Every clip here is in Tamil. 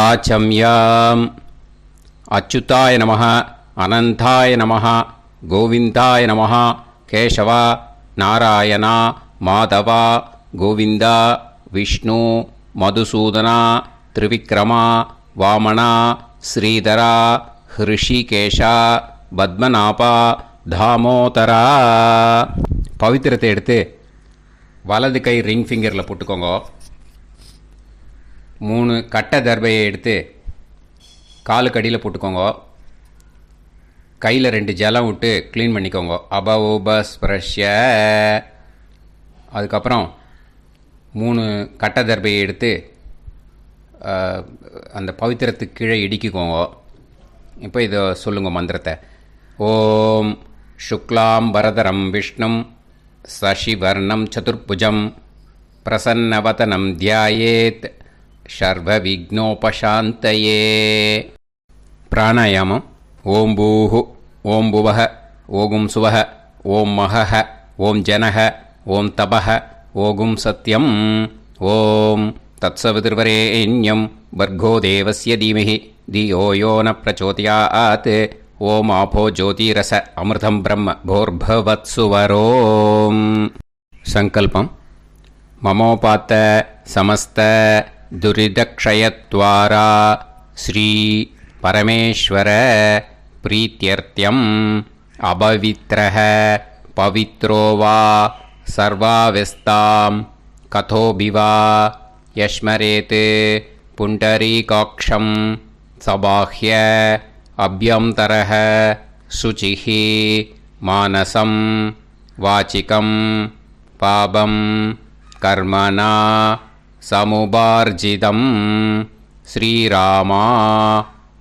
ஆச்சம்யாம். அச்சுதாய நமः, அனந்தாய நமः, கோவிந்தாய நமः, கேசவா, நாராயணா, மாதவா, கோவிந்தா, விஷ்ணு, மதுசூதனா, திரிவிக்ரமா, வாமனா, ஸ்ரீதரா, ஹிருஷிகேஷா, பத்மநாபா, தாமோதரா. பவித்திரத்தை எடுத்து வலது கை ரிங் ஃபிங்கரில் போட்டுக்கோங்க. 3 கட்டை தர்பையை எடுத்து காலுக்கடியில் போட்டுக்கோங்க. கையில் 2 ஜலம் விட்டு க்ளீன் பண்ணிக்கோங்க. அபவோபஸ்பிரஷ்ய. அதுக்கப்புறம் 3 கட்டை தர்பையை எடுத்து அந்த பவித்திரத்துக்கு கீழே இடிக்கிக்கோங்க. இப்போ இதை சொல்லுங்க மந்திரத்தை. ஓம் சுக்லாம் வரதரம் விஷ்ணும் சசிவர்ணம் சதுர்புஜம் பிரசன்னவதனம் தியாயேத் சர்வ விக்னோபசாந்தயே. பிராணாயாமம். ஓம் பூஹு, ஓம் புவஹ, ஓகும் சுவஹ, ஓம் மஹஹ, ஓம் ஜனஹ, ஓம் தபஹ, ஓகும் சத்யம். ஓம் தத்சவிதுர்வரேண்யம் வர்கோ தேவஸ்ய தீமஹி தியோ யோ ந பிரச்சோதயாத். ஓம் ஆபோ ஜோதிரச அமிர்தம் பிரம்ம போர்பவத்சுவரோம். சங்கல்பம். மமோபாத்த சமஸ்த துரிதக்ஷயத்வாரா ஸ்ரீ பரமேஸ்வர பிரீத்யர்த்தியம் அபவித்ரஹ பவித்ரோ வா சர்வாவஸ்தாம் கதோபிவா யஸ்மரேத் புண்டரீகாக்ஷம் சபாஹ்ய அப்யந்தரஹ சுசிஹ மானசம் வாசிகம் பாபம் கர்மணா சமுபார்ஜிதம் ஸ்ரீராமா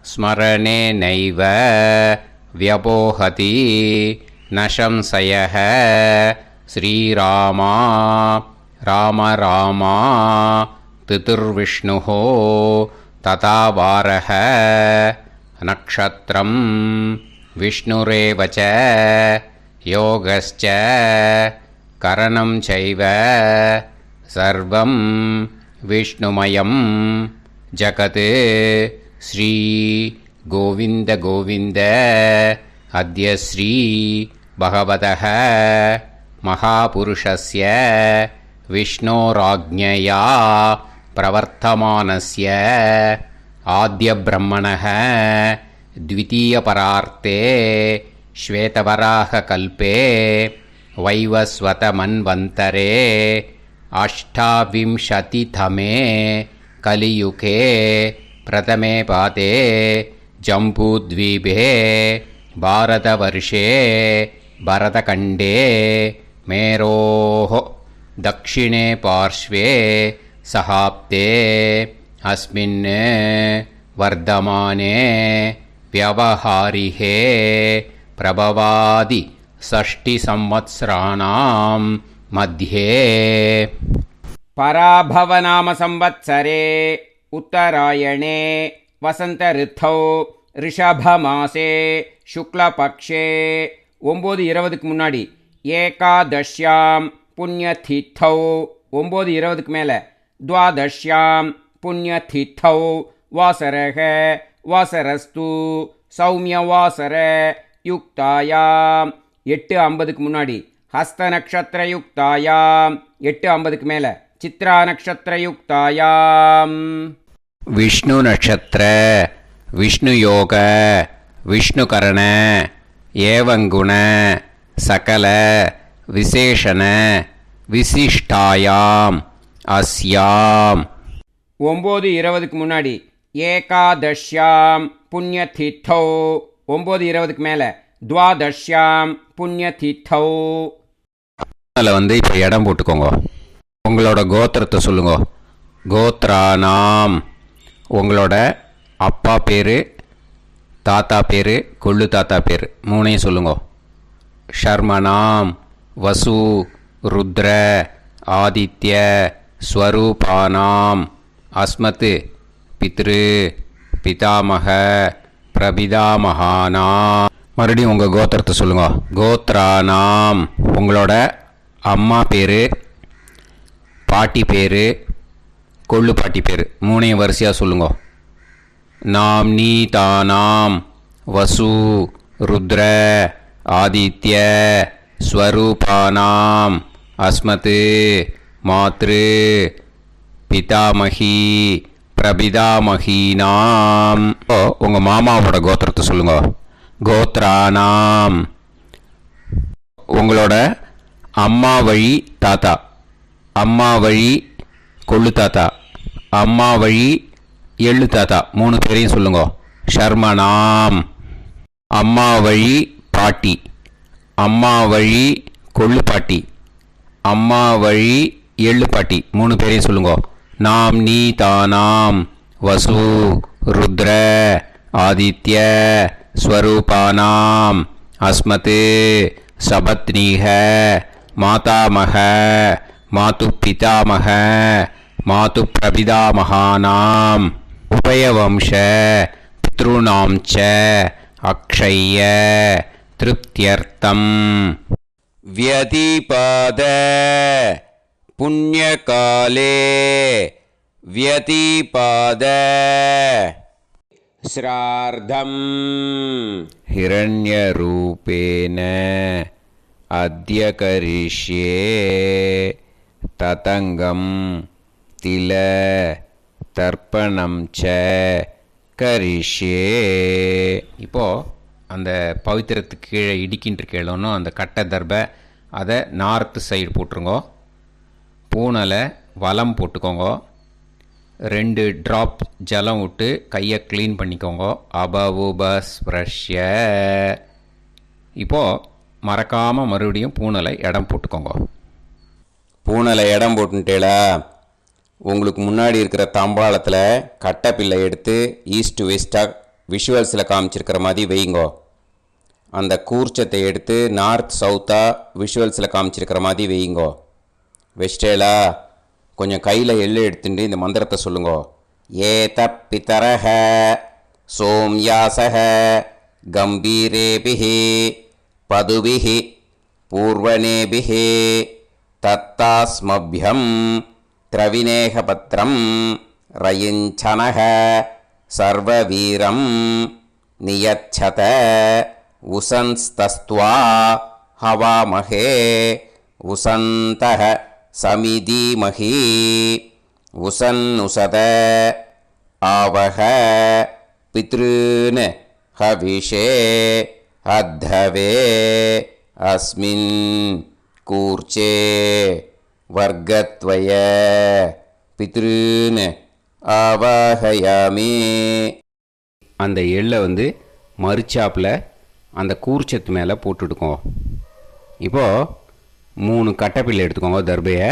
ஸ்மரணேனைவ வ்யபோஹதி நசம்சயஹ. ஸ்ரீராமா ராம ராமா திதிர்விஷ்ணுஹோ ததா வாரஹ. நக்ஷத்ரம் விஷ்ணுரேவச யோகஸ்ச கரணம் சைவ சர்வம் விஷ்ணுமயம் ஜகத். ஸ்ரீ கோவிந்த கோவிந்த அத்ய ஸ்ரீ பகவதः மகாபுருஷஸ்ய விஷ்ணோராஜ்ஞயா பிரவர்த்தமானஸ்ய ஆத்ய பிரம்மணः த்விதீயபரார்த்தே ஸ்வேதவராக கல்பே வைவஸ்வத மன்வந்தரே அஷ்டாவிம்சதிதமே கலியுகே பிரதமே பாதே ஜம்பூத்வீபே பாரதவர்ஷே பரதகண்டே மேரோः தக்ஷிணே பார்ஷ்வே சஹாப்தே அஸ்மின் வர்தமானே व्यवहारिहे प्रभवादि षष्टि संवत्सराणां मध्ये. पराभवनाम संवत्सरे उत्तरायणे वसंत ऋतौ ऋषभमासे शुक्लपक्षे 9:20 முன்னாடி ஏகாதஷ்யாம் புண்ணியதித்தௌ 9:20 மேலே துவாதஷ்யாம் புண்ணியதித்தௌ வாசரக வாசரஸ்து சௌமியவாசர யுக்தாயாம் 8:50 முன்னாடி ஹஸ்த நக்ஷத்திர யுக்தாயாம் 8:50 மேலே சித்ரா நக்ஷத்திர யுக்தாயாம் விஷ்ணு நட்சத்திர விஷ்ணு யோக விஷ்ணுகரண ஏவங்குண சகல விசேஷண விசிஷ்டாயாம் அஸ்யாம் 9:20 முன்னாடி ஏகாதஷ்யாம் புண்ணியதித்தௌ 9:20 மேலே துவாதஷ்யாம் புண்ணியதித்தௌ. அதில் இப்போ இடம் போட்டுக்கோங்க. உங்களோட கோத்திரத்தை சொல்லுங்க. கோத்ரானாம் உங்களோட அப்பா பேர், தாத்தா பேர், கொள்ளு தாத்தா பேர் 3ஐயும் சொல்லுங்க. ஷர்மனாம் வசு ருத்ர ஆதித்ய ஸ்வரூபானாம் அஸ்மத் பித்ரு பிதாமக பிரபிதாமகானாம். மறுபடியும் உங்கள் கோத்திரத்தை சொல்லுங்க. கோத்ரானாம் உங்களோட அம்மா பேர், பாட்டி பேர், கொள்ளு பாட்டி பேர் 3ஐயும் வரிசையாக சொல்லுங்க. நாம்னீதானாம் வசு ருத்ர ஆதித்ய ஸ்வரூபானாம் அஸ்மத் மாத்ரு பிதாமகி பிரபிதாமகீனாம். உங்கள் மாமாவோட கோத்திரத்தை சொல்லுங்க. கோத்ரானாம். உங்களோட அம்மா வழி தாத்தா, அம்மா வழி கொள்ளு தாத்தா, அம்மா வழி எள்ளு தாத்தா 3 பேரையும் சொல்லுங்க. ஷர்மனாம். அம்மா வழி பாட்டி, அம்மா வழி கொள்ளு பாட்டி, அம்மா வழி எள்ளு பாட்டி 3 பேரையும் சொல்லுங்க. நாம் நீ தானாம் வசு ருத்ர ஆதித்ய ஸ்வரூபானாம் அஸ்மத் சபத்னீக மாதாமக மாது பிதாமக மாது பிரபிதாமகானாம் உபயவம்ச பித்ருணாம் ச அக்ஷய்ய திருப்தியர்த்தம் வியதிபாத புண்ணியகாலே வியதிபாத ஸ்ரார்த்தம் ஹிரண்யரூபேன அத்ய கரிஷ்யே ததங்கம் தில தர்ப்பணம் ச கரிஷ்யே. இப்போது அந்த பவித்திரத்துக்கு கீழே இடிக்கின்ற கேளோன்னு அந்த கட்டை தர்பை அதை நார்த்து சைடு போட்டுருங்கோ. பூனலை வலம் போட்டுக்கோங்க. 2 ட்ராப் ஜலம் விட்டு கையை க்ளீன் பண்ணிக்கோங்க. அபவுபஸ்ப்ரஷ்ய. இப்போது மறக்காமல் மறுபடியும் பூனலை இடம் போட்டுக்கோங்க. பூனலை இடம் போட்டுட்டேளா, உங்களுக்கு முன்னாடி இருக்கிற தாம்பாளத்தில் கட்டைப்பிள்ளை எடுத்து ஈஸ்ட் வெஸ்ட்டாக விஷுவல்ஸில் காமிச்சிருக்கிற மாதிரி வைங்கோ. அந்த கூர்ச்சத்தை எடுத்து நார்த் சவுத்தாக விஷுவல்ஸில் காமிச்சிருக்கிற மாதிரி வைங்கோ. வெஸ்டேலா கொஞ்சம் கையில் எள்ளு எடுத்துட்டு இந்த மந்திரத்தை சொல்லுங்கோ. ஏத பிதரஹ சோம்யாசஹ கம்பீரேபிஹி பதுபிஹி பூர்வனேபிஹி தத்தாஸ்மப்யம் திரவிநேகபத்ரம் ரயிஞ்சனஹ சர்வவீரம் நியச்சத உசன்ஸ்தஸ்த்வா ஹவாமஹே உசந்தஹ சமிதீமஹி உசன்னுசத ஆவஹ பித்ருன் ஹவிஷே அத்தவே அஸ்மின் கூர்ச்சே வர்க்கத்வய பித்ருன் ஆவாஹயாமி. அந்த எள்ளை மறுச்சாப்பில் அந்த கூர்ச்சத்து மேலே போட்டுடுக்கோங்க. இப்போது 3 கட்டைப்பிள்ளை எடுத்துக்கோங்க. தர்பையை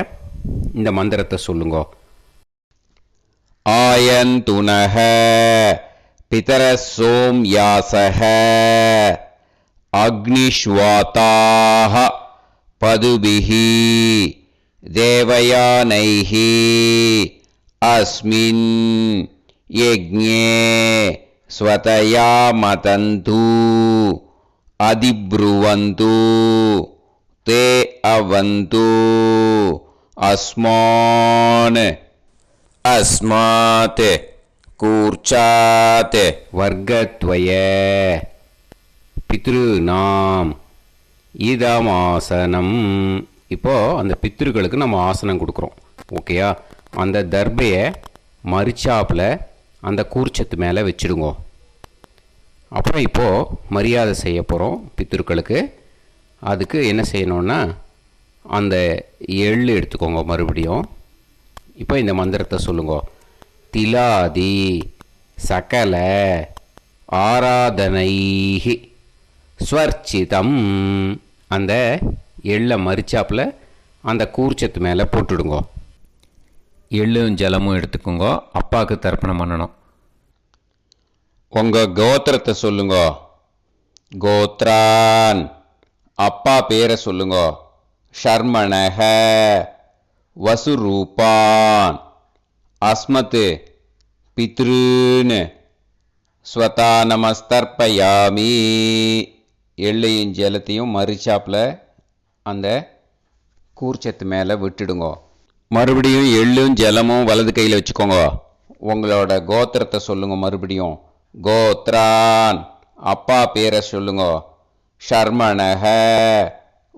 இந்த மந்திரத்தை சொல்லுங்க. ஆயந்துனஹ பிதரசோம் யாசஹ அக்னிஷ்வாதாஹ பதுபிஹி தேவயானைஹி அஸ்மின் யஜ்ஞே ஸ்வதயா மதந்து அதிப்ருவந்து தே அவது அஸ்மான் அஸ்மாத் கூர்ச்சாத் வர்க்கத்வய பித்ருநாம் இதமாசனம். இப்போது அந்த பித்ருக்களுக்கு நம்ம ஆசனம் கொடுக்குறோம். ஓகேயா? அந்த தர்பையை மறுச்சாப்பில் அந்த கூர்ச்சத்து மேலே வச்சுடுங்க. அப்புறம் இப்போது மரியாதை செய்ய போகிறோம் பித்ருக்களுக்கு. அதுக்கு என்ன செய்யணுன்னா அந்த எள்ளு எடுத்துக்கோங்க. மறுபடியும் இப்போ இந்த மந்திரத்தை சொல்லுங்க. திலாதி சகல ஆராதனைஹி ஸ்வர்ச்சிதம். அந்த எள்ளை மரிச்சாப்பில் அந்த கூர்ச்சத்து மேலே போட்டுடுங்க. எள்ளும் ஜலமும் எடுத்துக்கோங்க. அப்பாவுக்கு தர்ப்பணம் பண்ணணும். உங்கள் கோத்திரத்தை சொல்லுங்க. கோத்ரான். அப்பா பேரை சொல்லுங்க. ஷர்மணஹ வசுரூபான் அஸ்மத் பித்ருன் ஸ்வதா நமஸ்தர்ப்பயாமி. எள்ளையும் ஜலத்தையும் மறுச்சாப்பில் அந்த கூர்ச்சத்து மேலே விட்டுடுங்க. மறுபடியும் எள்ளும் ஜலமும் வலது கையில் வச்சுக்கோங்க. உங்களோட கோத்திரத்தை சொல்லுங்க. மறுபடியும் கோத்ரான். அப்பா பேரை சொல்லுங்க. ஷர்மணஹ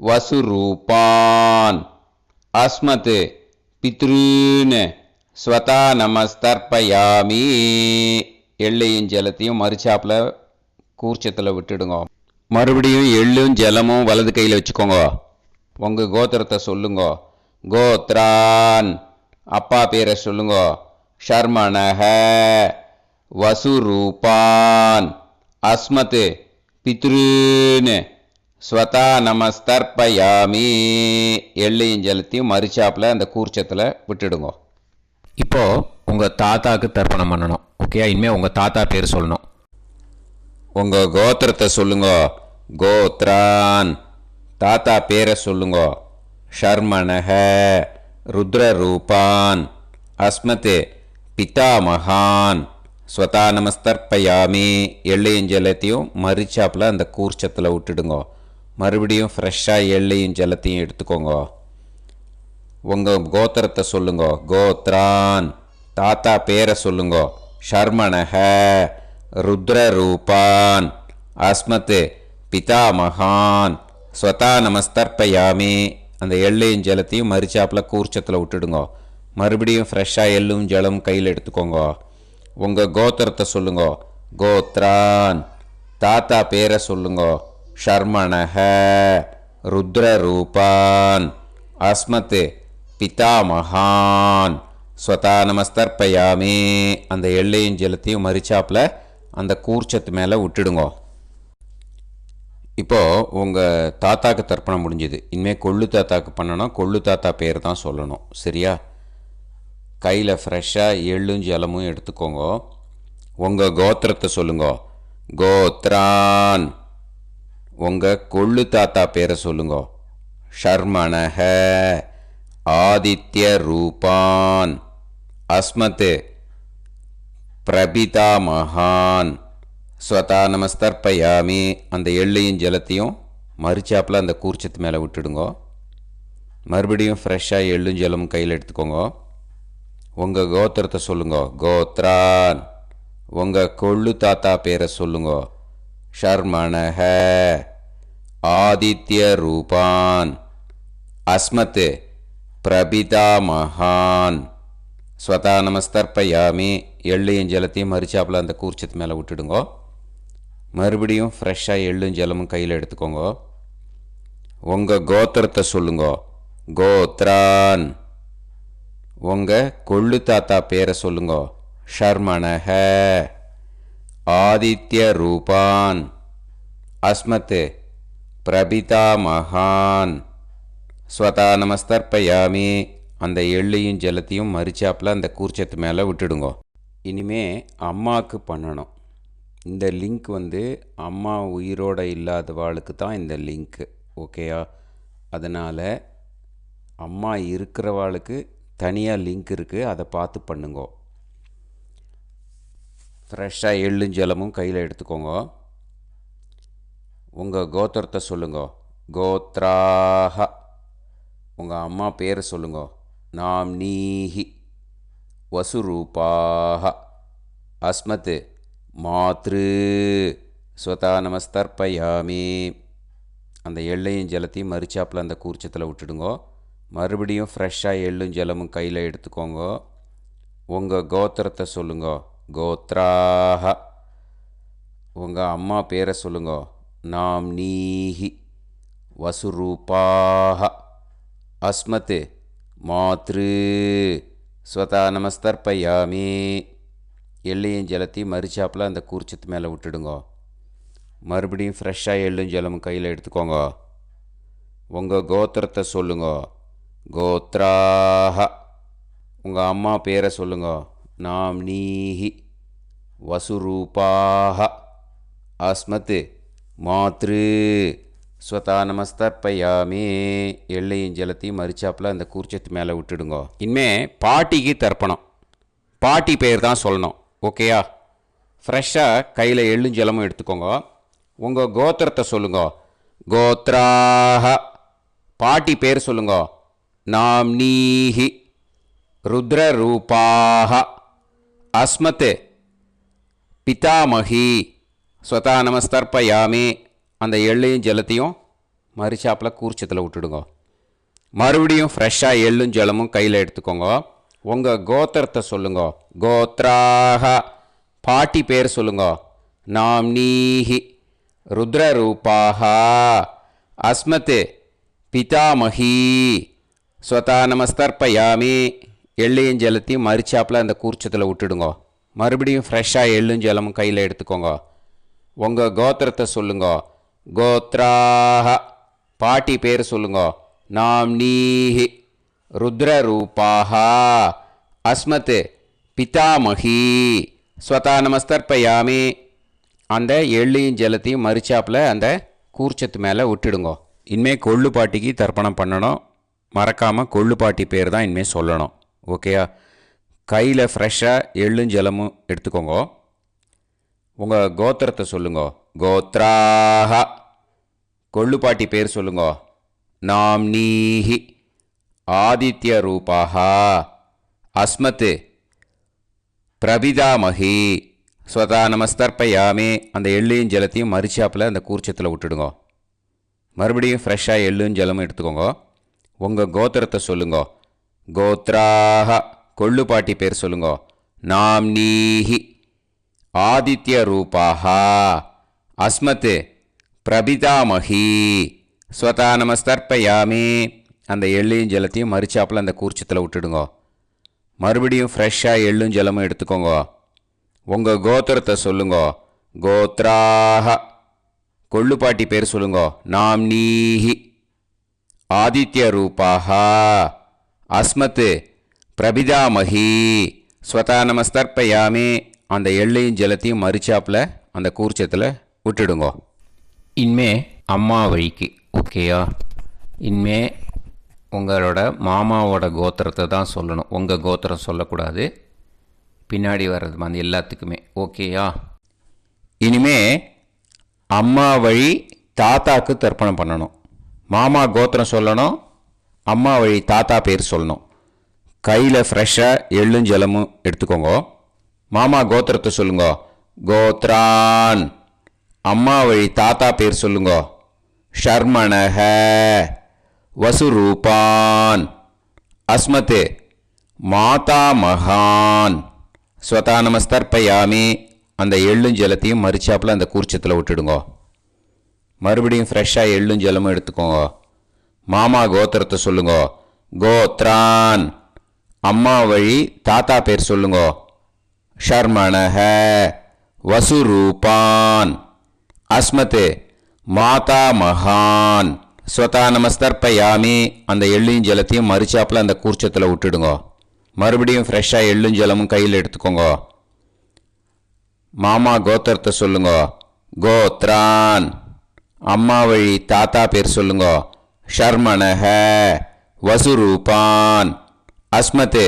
வசுரூபான் அஸ்மத் பித்ருன்னு ஸ்வதா நமஸ்தர்ப்பயாமி. எள்ளையும் ஜலத்தையும் மறுச்சாப்பில் கூர்ச்சத்தில் விட்டுடுங்க. மறுபடியும் எள்ளும் ஜலமும் வலது கையில் வச்சுக்கோங்க. உங்கள் கோத்திரத்தை சொல்லுங்க. கோத்ரான். அப்பா பேரை சொல்லுங்க. ஷர்மணஹ வசுரூபான் அஸ்மத் பித்ருன்னு ஸ்வதா நமஸ்தர்ப்பயாமி. எள்ளையும் ஜலத்தையும் மறுச்சாப்பில் அந்த கூர்ச்சத்தில் விட்டுடுங்க. இப்போது உங்கள் தாத்தாவுக்கு தர்ப்பணம் பண்ணணும். ஓகே, இனிமேல் உங்கள் தாத்தா பேர் சொல்லணும். உங்கள் கோத்திரத்தை சொல்லுங்க. கோத்ரான். தாத்தா பேரை சொல்லுங்க. ஷர்மணஹ ருத்ரரூபான் அஸ்மத் பிதாமகான் ஸ்வதா நமஸ்தர்ப்பயாமி. எள்ளையும் ஜலத்தையும் மறுச்சாப்பில் அந்த கூர்ச்சத்தில் விட்டுடுங்க. மறுபடியும் ஃப்ரெஷ்ஷாக எள்ளையும் ஜலத்தையும் எடுத்துக்கோங்க. உங்கள் கோத்திரத்தை சொல்லுங்க. கோத்ரான். தாத்தா பேரை சொல்லுங்க. ஷர்மணஹ ருத்ரரூபான் அஸ்மத் பிதாமகான் ஸ்வதா நமஸ்தர்ப்பயாமி. அந்த எள்ளையும் ஜலத்தையும் மறுச்சாப்பில் கூர்ச்சத்தில் விட்டுடுங்க. மறுபடியும் ஃப்ரெஷ்ஷாக எள்ளும் ஜலம் கையில் எடுத்துக்கோங்க. உங்கள் கோத்திரத்தை சொல்லுங்க. கோத்ரான். தாத்தா பேரை சொல்லுங்க. ஷர்மணஹ ருத்ரரூபான் அஸ்மத் பிதாமகான் ஸ்வதா நமஸ்தர்ப்பயாமி. அந்த எள்ளையும் ஜலத்தையும் மறுச்சாப்பில் அந்த கூர்ச்சத்து மேலே விட்டுடுங்க. இப்போது உங்கள் தாத்தாக்கு தர்ப்பணம் முடிஞ்சுது. இனிமேல் கொள்ளு தாத்தாக்கு பண்ணணும். கொள்ளு தாத்தா பேர் தான் சொல்லணும். சரியா? கையில் ஃப்ரெஷ்ஷாக எள்ளும் ஜலமும் எடுத்துக்கோங்க. உங்கள் கோத்திரத்தை சொல்லுங்க. கோத்ரான். உங்கள் கொள்ளு தாத்தா பேரை சொல்லுங்க. ஷர்மணஹ ஆதித்ய ரூபான் அஸ்மத் பிரபிதாமகான் ஸ்வதா நமஸ்தர்ப்பயாமி. அந்த எள்ளையும் ஜலத்தையும் மறுச்சாப்பில் அந்த கூர்ச்சத்து மேலே விட்டுடுங்க. மறுபடியும் ஃப்ரெஷ்ஷாக எள்ளும் ஜலமும் கையில் எடுத்துக்கோங்க. உங்கள் கோத்திரத்தை சொல்லுங்க. கோத்ரான். உங்கள் கொள்ளு தாத்தா பேரை சொல்லுங்க. ஷர்மணஹ ஆதித்ய ரூபான் அஸ்மத் பிரபிதாமகான் ஸ்வதா நமஸ்தர்ப்பயாமி. எள்ளையும் ஜலத்தையும் மறுச்சாப்பில் அந்த கூர்ச்சத்து மேலே விட்டுடுங்க. மறுபடியும் ஃப்ரெஷ்ஷாக எள்ளும் ஜலமும் கையில் எடுத்துக்கோங்க. உங்கள் கோத்திரத்தை சொல்லுங்க. கோத்ரான். உங்கள் கொள்ளு தாத்தா பேரை சொல்லுங்க. ஷர்மணஹ ஆதித்ய ரூபான் அஸ்மத் பிரபிதாமகான் ஸ்வதா நமஸ்தர்ப்பயாமி. அந்த எள்ளையும் ஜலத்தையும் மறுச்சாப்பில் அந்த கூர்ச்சத்து மேலே விட்டுடுங்க. இனிமே அம்மாவுக்கு பண்ணணும். இந்த லிங்க் அம்மா உயிரோடு இல்லாதவாளுக்கு தான் இந்த லிங்க்கு. ஓகேயா? அதனால் அம்மா இருக்கிறவாளுக்கு தனியாக லிங்க் இருக்குது. அதை பார்த்து பண்ணுங்க. ஃப்ரெஷ்ஷாக எள்ளும் ஜலமும் கையில் எடுத்துக்கோங்க. உங்கள் கோத்திரத்தை சொல்லுங்க. கோத்ராஹ. உங்கள் அம்மா பேரை சொல்லுங்க. நாம்னீஹி வசுரூபாஹ அஸ்மத் மாத்ரு ஸ்வதா நமஸ்தர்ப்பயாமி. அந்த எள்ளையும் ஜலத்தையும் மறுச்சாப்பில் அந்த கூர்ச்சத்தில் விட்டுடுங்க. மறுபடியும் ஃப்ரெஷ்ஷாக எள்ளும் ஜலமும் கையில் எடுத்துக்கோங்க. உங்கள் கோத்திரத்தை சொல்லுங்க. கோத்ராஹ. உங்கள் அம்மா பேரை சொல்லுங்க. நாம்னீஹி வசுரூபாஹ அஸ்மத் மாத்ரு ஸ்வதா நமஸ்தர்ப்பயாமி. எள்ளையும் ஜலத்தையும் மறுச்சாப்பில் அந்த கூர்ச்சத்து மேலே விட்டுடுங்க. மறுபடியும் ஃப்ரெஷ்ஷாக எள்ளும் ஜலமும் கையில் எடுத்துக்கோங்க. உங்கள் கோத்திரத்தை சொல்லுங்க. கோத்ராஹ. உங்கள் அம்மா பேரை சொல்லுங்க. நாம்னீஹி வசுரூபாஹ அஸ்மத் மாத்ரு ஸ்வதா நமஸ்தர்ப்பயாமி. எள்ளையும் ஜலத்தையும் மறுச்சாப்பில் அந்த கூர்ச்சத்து மேலே விட்டுடுங்க. இனிமே பாட்டிக்கு தர்ப்பணம். பாட்டி பேர் தான் சொல்லணும். ஓகேயா? ஃப்ரெஷ்ஷாக கையில் எள்ளும் ஜலமும் எடுத்துக்கோங்க. உங்கள் கோத்திரத்தை சொல்லுங்க. கோத்ராஹ. பாட்டி பேர் சொல்லுங்க. நாம்னீஹி ருத்ரரூபாஹ அஸ்மத் பிதாமகி ஸ்வதா நமஸ்தர்ப்பயாமி அந்த எள்ளையும் ஜலத்தையும் மறுச்சாப்பில் கூர்ச்சத்தில் விட்டுடுங்க. மறுபடியும் ஃப்ரெஷ்ஷாக எள்ளும் ஜலமும் கையில் எடுத்துக்கோங்க. உங்கள் கோத்திரத்தை சொல்லுங்க. கோத்ராக பாட்டி பேர் சொல்லுங்க. நாம்னீஹி ருத்ரரூபாக அஸ்மத் பிதாமகி ஸ்வதா நமஸ்தர்ப்பயாமி எள்ளையும் ஜலத்தையும் மறுச்சாப்பில் அந்த கூர்ச்சத்தில் விட்டுடுங்க. மறுபடியும் ஃப்ரெஷ்ஷாக எள்ளும் ஜலமும் கையில் எடுத்துக்கோங்க. உங்கள் கோத்திரத்தை சொல்லுங்க. கோத்ராக பாட்டி பேர் சொல்லுங்க. நாம்னீஹி ருத்ரரூபாக அஸ்மத் பிதாமகி ஸ்வதா நமஸ்தர்ப்பயாமி அந்த எள்ளையும் ஜலத்தையும் மறுச்சாப்பில் அந்த கூர்ச்சத்து மேலே விட்டுடுங்க. இனிமேல் கொள்ளு பாட்டிக்கு தர்ப்பணம் பண்ணணும். மறக்காமல் கொள்ளு பாட்டி பேர் தான் இனிமேல் சொல்லணும். ஓகேயா? கையில் ஃப்ரெஷ்ஷாக எள்ளும் ஜலமும் எடுத்துக்கோங்க. உங்கள் கோத்திரத்தை சொல்லுங்க. கோத்ராக கொள்ளு பாட்டி பேர் சொல்லுங்க. நாம்னீஹி ஆதித்ய ரூபாக அஸ்மத் பிரபிதாமகி ஸ்வதா நமஸ்தர்ப்பயாமி அந்த எள்ளையும் ஜலத்தையும் மறுச்சாப்பில் அந்த கூர்ச்சத்தில் விட்டுடுங்க. மறுபடியும் ஃப்ரெஷ்ஷாக எள்ளும் ஜலமும் எடுத்துக்கோங்க. உங்கள் கோத்திரத்தை சொல்லுங்க. கோத்ராக கொள்ளு பாட்டி பேர் சொல்லுங்க. நாம்னீஹி ஆதித்ய ரூபாக அஸ்மத் பிரபிதாமகி ஸ்வதா நமஸ்தர்ப்பயாமி அந்த எள்ளையும் ஜலத்தையும் மறுச்சாப்பில் அந்த கூர்ச்சத்தில் விட்டுடுங்க. மறுபடியும் ஃப்ரெஷ்ஷாக எள்ளும் ஜலமும் எடுத்துக்கோங்க. உங்கள் கோத்திரத்தை சொல்லுங்க. கோத்ராக கொள்ளு பாட்டி பேர் சொல்லுங்க. நாம்னீஹி ஆதித்ய ரூபாக அஸ்மத் பிரபிதாமகி ஸ்வதா நமஸ்தர்ப்பயாமி அந்த எள்ளையும் ஜலத்தையும் மறுச்சாப்பில் அந்த கூர்ச்சத்தில் விட்டுடுங்க. இனிமே அம்மா வழிக்கு. ஓகேயா? இனிமே உங்களோட மாமாவோட கோத்திரத்தை தான் சொல்லணும். உங்கள் கோத்திரம் சொல்லக்கூடாது. பின்னாடி வர்றது மாதிரி எல்லாத்துக்குமே. ஓகேயா? இனிமே அம்மா வழி தாத்தாக்கு தர்ப்பணம் பண்ணணும். மாமா கோத்திரம் சொல்லணும். அம்மா வழி தாத்தா பேர் சொல்லணும். கையில் ஃப்ரெஷ்ஷாக எள்ளும் ஜலமும் எடுத்துக்கோங்க. மாமா கோத்திரத்தை சொல்லுங்க. கோத்ரான் அம்மா வழி தாத்தா பேர் சொல்லுங்க. ஷர்மணஹ வசுரூபான் அஸ்மத் மாதா மகான் ஸ்வதா நமஸ்தர்ப்பயாமி அந்த எள்ளும் ஜலத்தையும் மறுச்சாப்பில் அந்த கூர்ச்சத்தில் விட்டுடுங்க. மறுபடியும் ஃப்ரெஷ்ஷாக எள்ளும் ஜலமும் எடுத்துக்கோங்க. மாமா கோத்திரத்தை சொல்லுங்க. கோத்ரான் அம்மா வழி தாத்தா பேர் சொல்லுங்க. ஷர்மணஹ வசுரூபான் அஸ்மத் மாதா மகான் ஸ்வதா நமஸ்தர்ப்பயாமி அந்த எள்ளையும் ஜலத்தையும் மறுச்சாப்பில் அந்த கூர்ச்சத்தில் விட்டுடுங்க. மறுபடியும் ஃப்ரெஷ்ஷாக எள்ளும் ஜலமும் கையில் எடுத்துக்கோங்க. மாமா கோத்திரத்தை சொல்லுங்க. கோத்ரான் அம்மா வழி தாத்தா பேர் சொல்லுங்க. ஷர்மணஹ வசுரூபான் அஸ்மத்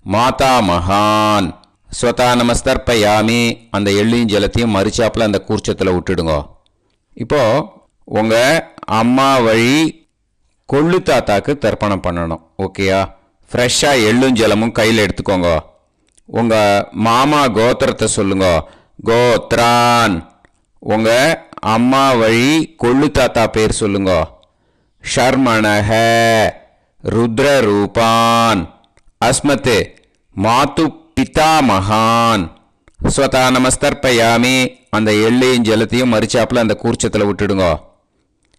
மாதா மகான் ஸ்வதா நமஸ்தர்ப்பயாமி அந்த எள்ளையும் ஜலத்தையும் மறுச்சாப்பில் அந்த கூர்ச்சத்தில் விட்டுடுங்க. இப்போது உங்கள் அம்மா வழி கொள்ளு தாத்தாக்கு தர்ப்பணம் பண்ணணும். ஓகேயா? ஃப்ரெஷ்ஷாக எள்ளும் ஜலமும் கையில் எடுத்துக்கோங்க. உங்கள் மாமா கோத்திரத்தை சொல்லுங்க. கோத்ரான் உங்கள் அம்மா வழி கொள்ளு தாத்தா பேர் சொல்லுங்க. ஷர்மணஹ ருத்ரரூபான் அஸ்மத் மாது பிதாமகான் ஸ்வதா நமஸ்தர்ப்பயாமி அந்த எள்ளையும் ஜலத்தையும் மறுச்சாப்பில் அந்த கூர்ச்சத்தில் விட்டுடுங்க.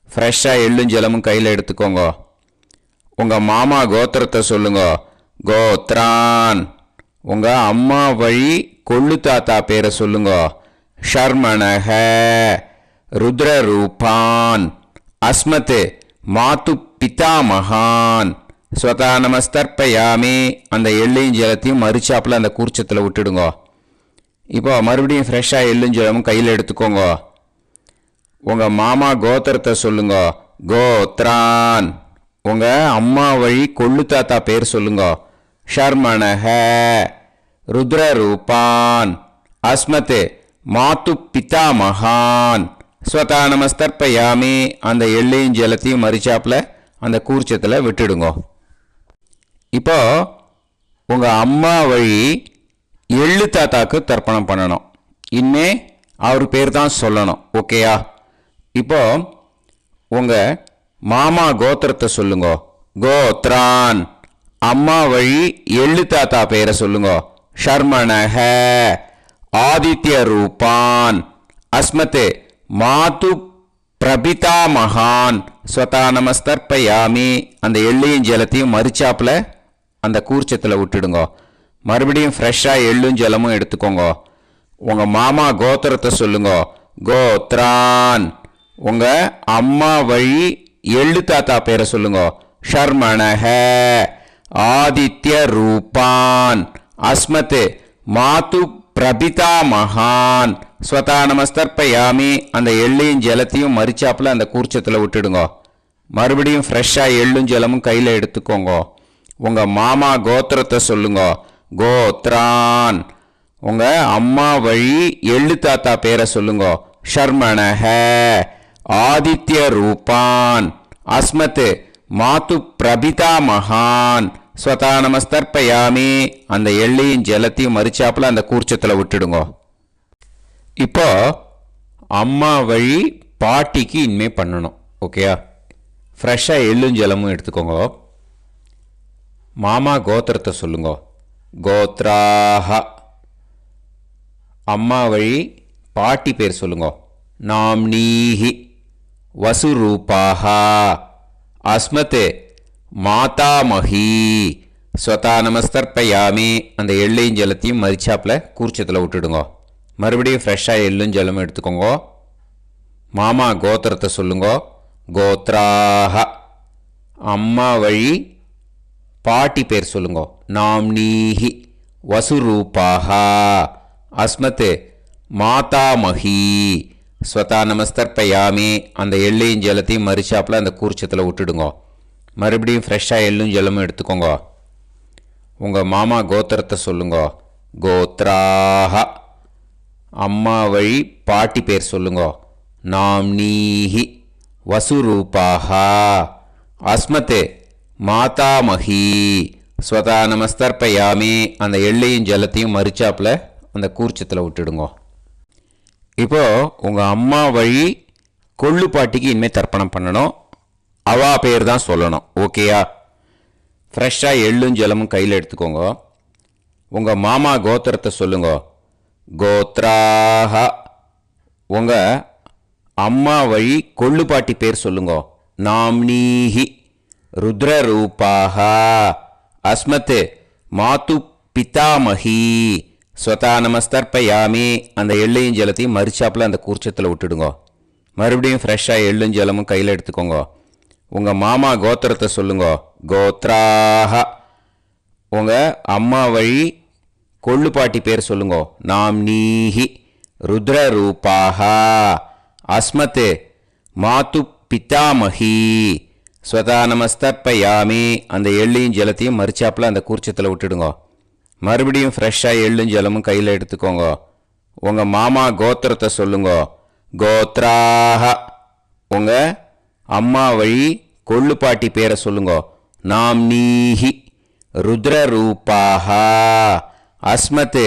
ஃப்ரெஷ்ஷாக எள்ளும் ஜலமும் கையில் எடுத்துக்கோங்க. உங்கள் மாமா கோத்திரத்தை சொல்லுங்க. கோத்ரான் உங்கள் அம்மா வழி கொள்ளு தாத்தா பேரை சொல்லுங்க. ஷர்மணஹ ருத்ரரூபான் அஸ்மத் மாது பிதாமகான் ஸ்வதா நமஸ்தர்ப்பயாமி அந்த எள்ளையும் ஜலத்தையும் மறுச்சாப்பில் அந்த கூர்ச்சத்தில் விட்டுடுங்க. இப்போ மறுபடியும் ஃப்ரெஷ்ஷாக எள்ளும் ஜலமும் கையில் எடுத்துக்கோங்க. உங்கள் மாமா கோத்திரத்தை சொல்லுங்க. கோத்ரான் உங்கள் அம்மா வழி கொள்ளு தாத்தா பேர் சொல்லுங்க. ஷர்மணஹ ருத்ரரூபான் அஸ்மத் மாது பிதாமகான் ஸ்வதா நமஸ்தர்ப்பயாமி அந்த எள்ளையும் ஜலத்தையும் மறுச்சாப்பில் அந்த கூர்ச்சத்தில் விட்டுடுங்க. இப்போ உங்கள் அம்மா வழி எள்ளு தாத்தாக்கு தர்ப்பணம் பண்ணணும். இனிமே அவர் பேர் தான் சொல்லணும். ஓகேயா? இப்போ உங்கள் மாமா கோத்திரத்தை சொல்லுங்க. கோத்ரான். அம்மா வழி எள்ளு தாத்தா பேரை சொல்லுங்க. ஷர்மணஹ ஆதித்ய ரூபான் அஸ்மத் மாது பிரபிதா மகான் ஸ்வதா நமஸ்தர்ப்பயாமி. அந்த எள்ளையும் ஜலத்தையும் மறிச்சாப்பில் அந்த கூர்ச்சத்தில் விட்டுடுங்க. மறுபடியும் ஃப்ரெஷ்ஷாக எள்ளும் ஜலமும் எடுத்துக்கோங்க. உங்கள் மாமா கோத்திரத்தை சொல்லுங்க. கோத்ரான். உங்கள் அம்மா வழி எள்ளு தாத்தா பேரை சொல்லுங்க. ஷர்மணஹ ஆதித்ய ரூபான் அஸ்மத் மாது பிரபிதா மகான் ஸ்வதா நமஸ்தர்ப்பயாமி. அந்த எள்ளையும் ஜலத்தையும் மறிச்சாப்பில் அந்த கூர்ச்சத்தில் விட்டுடுங்க. மறுபடியும் ஃப்ரெஷ்ஷாக எள்ளும் ஜலமும் கையில் எடுத்துக்கோங்க. உங்கள் மாமா கோத்திரத்தை சொல்லுங்க. கோத்ரான். உங்கள் அம்மா வழி எள்ளு தாத்தா பேரை சொல்லுங்க. ஷர்மணஹ ஆதித்ய ரூபான் அஸ்மத் மாது பிரபிதா மகான் ஸ்வதா நமஸ்தர்ப்பயாமி. அந்த எள்ளையும் ஜலத்தையும் மறிச்சாப்பில் அந்த கூர்ச்சத்தில் விட்டுடுங்க. இப்போ அம்மா வழி பாட்டிக்கு இனிமே பண்ணணும். ஓகேயா? ஃப்ரெஷ்ஷாக எள்ளும் ஜலமும் எடுத்துக்கோங்க. மாமா கோத்திரத்தை சொல்லுங்க. கோத்ராஹ. அம்மா வழி பாட்டி பேர் சொல்லுங்க. நாம்னீஹி வசுரூபாஹ அஸ்மத் மாதாமஹி ஸ்வதா நமஸ்தர்ப்பயாமி. அந்த எள்ளையும் ஜலத்தையும் மறிச்சாப்பில் கூர்ச்சத்தில் விட்டுடுங்க. மறுபடியும் ஃப்ரெஷ்ஷாக எள்ளும் ஜலமும் எடுத்துக்கோங்க. மாமா கோத்திரத்தை சொல்லுங்க. கோத்ராஹ. அம்மா வழி பாட்டி பேர் சொல்லுங்க. நாம்னீஹி வசுரூபாஹ அஸ்மத் மாதாமஹி ஸ்வதா நமஸ்தர்ப்பயாமி. அந்த எள்ளையும் ஜலத்தையும் மறிச்சாப்பில் அந்த கூர்ச்சத்தில் விட்டுடுங்க. மறுபடியும் ஃப்ரெஷ்ஷாக எள்ளும் ஜலமும் எடுத்துக்கோங்க. உங்கள் மாமா கோத்திரத்தை சொல்லுங்க. கோத்ராஹ. அம்மா வழி பாட்டி பேர் சொல்லுங்க. நாம்னீஹி வசுரூபாஹ அஸ்மத் மாதாமஹி ஸ்வதா நமஸ்தர்ப்பயாமி. அந்த எள்ளையும் ஜலத்தையும் மறிச்சாப்பில் அந்த கூர்ச்சத்தில் விட்டுடுங்க. இப்போ உங்கள் அம்மா வழி கொள்ளு பாட்டிக்கு இனிமேல் தர்ப்பணம் பண்ணணும். அவா பேர் தான் சொல்லணும். ஓகேயா? ஃப்ரெஷ்ஷாக எள்ளும் ஜலமும் கையில் எடுத்துக்கோங்க. உங்கள் மாமா கோத்திரத்தை சொல்லுங்க. கோத்ராஹ. உங்கள் அம்மா வழி கொள்ளு பாட்டி பேர் சொல்லுங்க. நாம்னீஹி ருத்ரரூபாஹ அஸ்மத் மாது பிதாமஹி ஸ்வதா நமஸ்தர்ப்பயாமி. அந்த எள்ளையும் ஜலத்தையும் மறிச்சாப்பில் அந்த கூர்ச்சத்தில் விட்டுடுங்க. மறுபடியும் ஃப்ரெஷ்ஷாக எள்ளும் ஜலமும் கையில் எடுத்துக்கோங்க. உங்கள் மாமா கோத்திரத்தை சொல்லுங்க. கோத்ராஹ. உங்கள் அம்மா வழி கொள்ளு பாட்டி பேர் சொல்லுங்க. நாம்னீஹி ருத்ரரூபாஹ அஸ்மத் மாது பிதாமஹி ஸ்வதா நமஸ்தர்ப்பயாமி. அந்த எள்ளையும் ஜலத்தையும் மறிச்சாப்பில் அந்த கூர்ச்சத்தில் விட்டுடுங்க. மறுபடியும் ஃப்ரெஷ்ஷாக எள்ளும் ஜலமும் கையில் எடுத்துக்கோங்க. உங்கள் மாமா கோத்திரத்தை சொல்லுங்க. கோத்ராஹ. உங்கள் அம்மா வழி கொள்ளு பாட்டி பேரை சொல்லுங்க. நாம்னீஹி ருத்ரரூபாஹ அஸ்மத்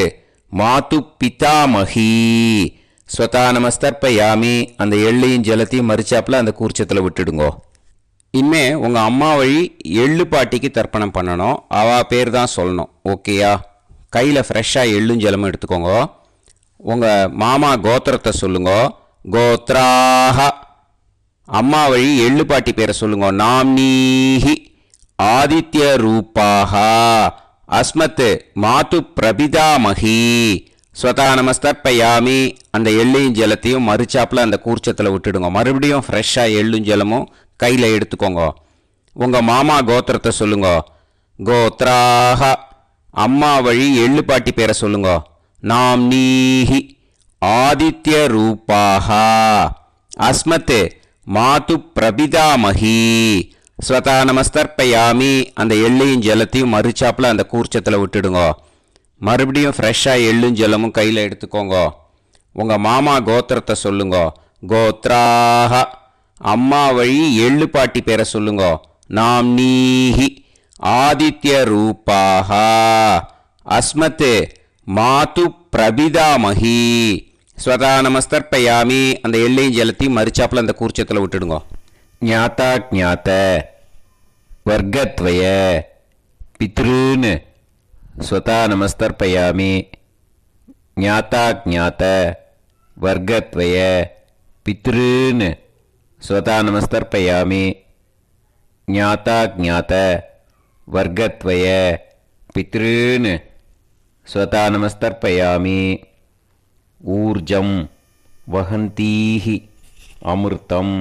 மாது பிதாமஹி ஸ்வதா நமஸ்தர்ப்பயாமி. அந்த எள்ளையும் ஜலத்தையும் மறிச்சாப்பில் அந்த கூர்ச்சத்தில் விட்டுடுங்க. இனிமே உங்கள் அம்மா வழி எள்ளு பாட்டிக்கு தர்ப்பணம் பண்ணணும். அவா பேர் தான் சொல்லணும். ஓகேயா? கையில் ஃப்ரெஷ்ஷாக எள்ளும் ஜலமும் எடுத்துக்கோங்க. உங்கள் மாமா கோத்திரத்தை சொல்லுங்க. கோத்ராஹ. அம்மா வழி எள்ளு பாட்டி பேரை சொல்லுங்க. நாம்னீஹி ஆதித்ய ரூபாஹ அஸ்மத் மாது பிரபிதாமஹி ஸ்வதா நமஸ்தர்ப்பயாமி. அந்த எள்ளையும் ஜலத்தையும் மறிச்சாப்பில் அந்த கூர்ச்சத்தில் விட்டுடுங்க. மறுபடியும் ஃப்ரெஷ்ஷாக எள்ளும் ஜலமும் கையில் எடுத்துக்கோங்க. உங்கள் மாமா கோத்திரத்தை சொல்லுங்க. கோத்ராஹ. அம்மா வழி எள்ளு பாட்டி பேரை சொல்லுங்க. நாம்னீஹி ஆதித்ய ரூபாஹ அஸ்மத் மாது பிரபிதாமஹி ஸ்வதா நமஸ்தர்ப்பயாமி. அந்த எள்ளையும் ஜலத்தையும் மறிச்சாப்பில் அந்த கூர்ச்சத்தில் விட்டுடுங்க. மறுபடியும் ஃப்ரெஷ்ஷாக எள்ளும் ஜலமும் கையில் எடுத்துக்கோங்க. உங்கள் மாமா கோத்திரத்தை சொல்லுங்க. கோத்ராஹ. அம்மா வழி எள்ளு பாட்டி பேரை சொல்லுங்க. நாம்னீஹி ஆதித்ய ரூபாஹ அஸ்மத் மாது பிரபிதாமகி. ஸ்வதா நமஸ்தர்ப்பயாமி. அந்த எள்ளையும் ஜலத்தையும் மறிச்சாப்பில் அந்த கூர்ச்சத்தில் விட்டுடுங்க. ஞாத்தா ஜாத்த வர்க்கத்வய பித்ருன்னு ஸ்வதா நமஸ்தர்ப்பயாமி. ஞாத்தா ஜாத்த வர்க்கத்வய பித்ருன்னு ஸ்வதா நமஸ்தர்ப்பயாமி. ஞாத்தா ஜாத்த வர்க்கத்வய பித்ருன்னு ஸ்வதா நமஸ்தர்ப்பயாமி. ஊர்ஜம் வஹந்தீஹி அமிர்தம்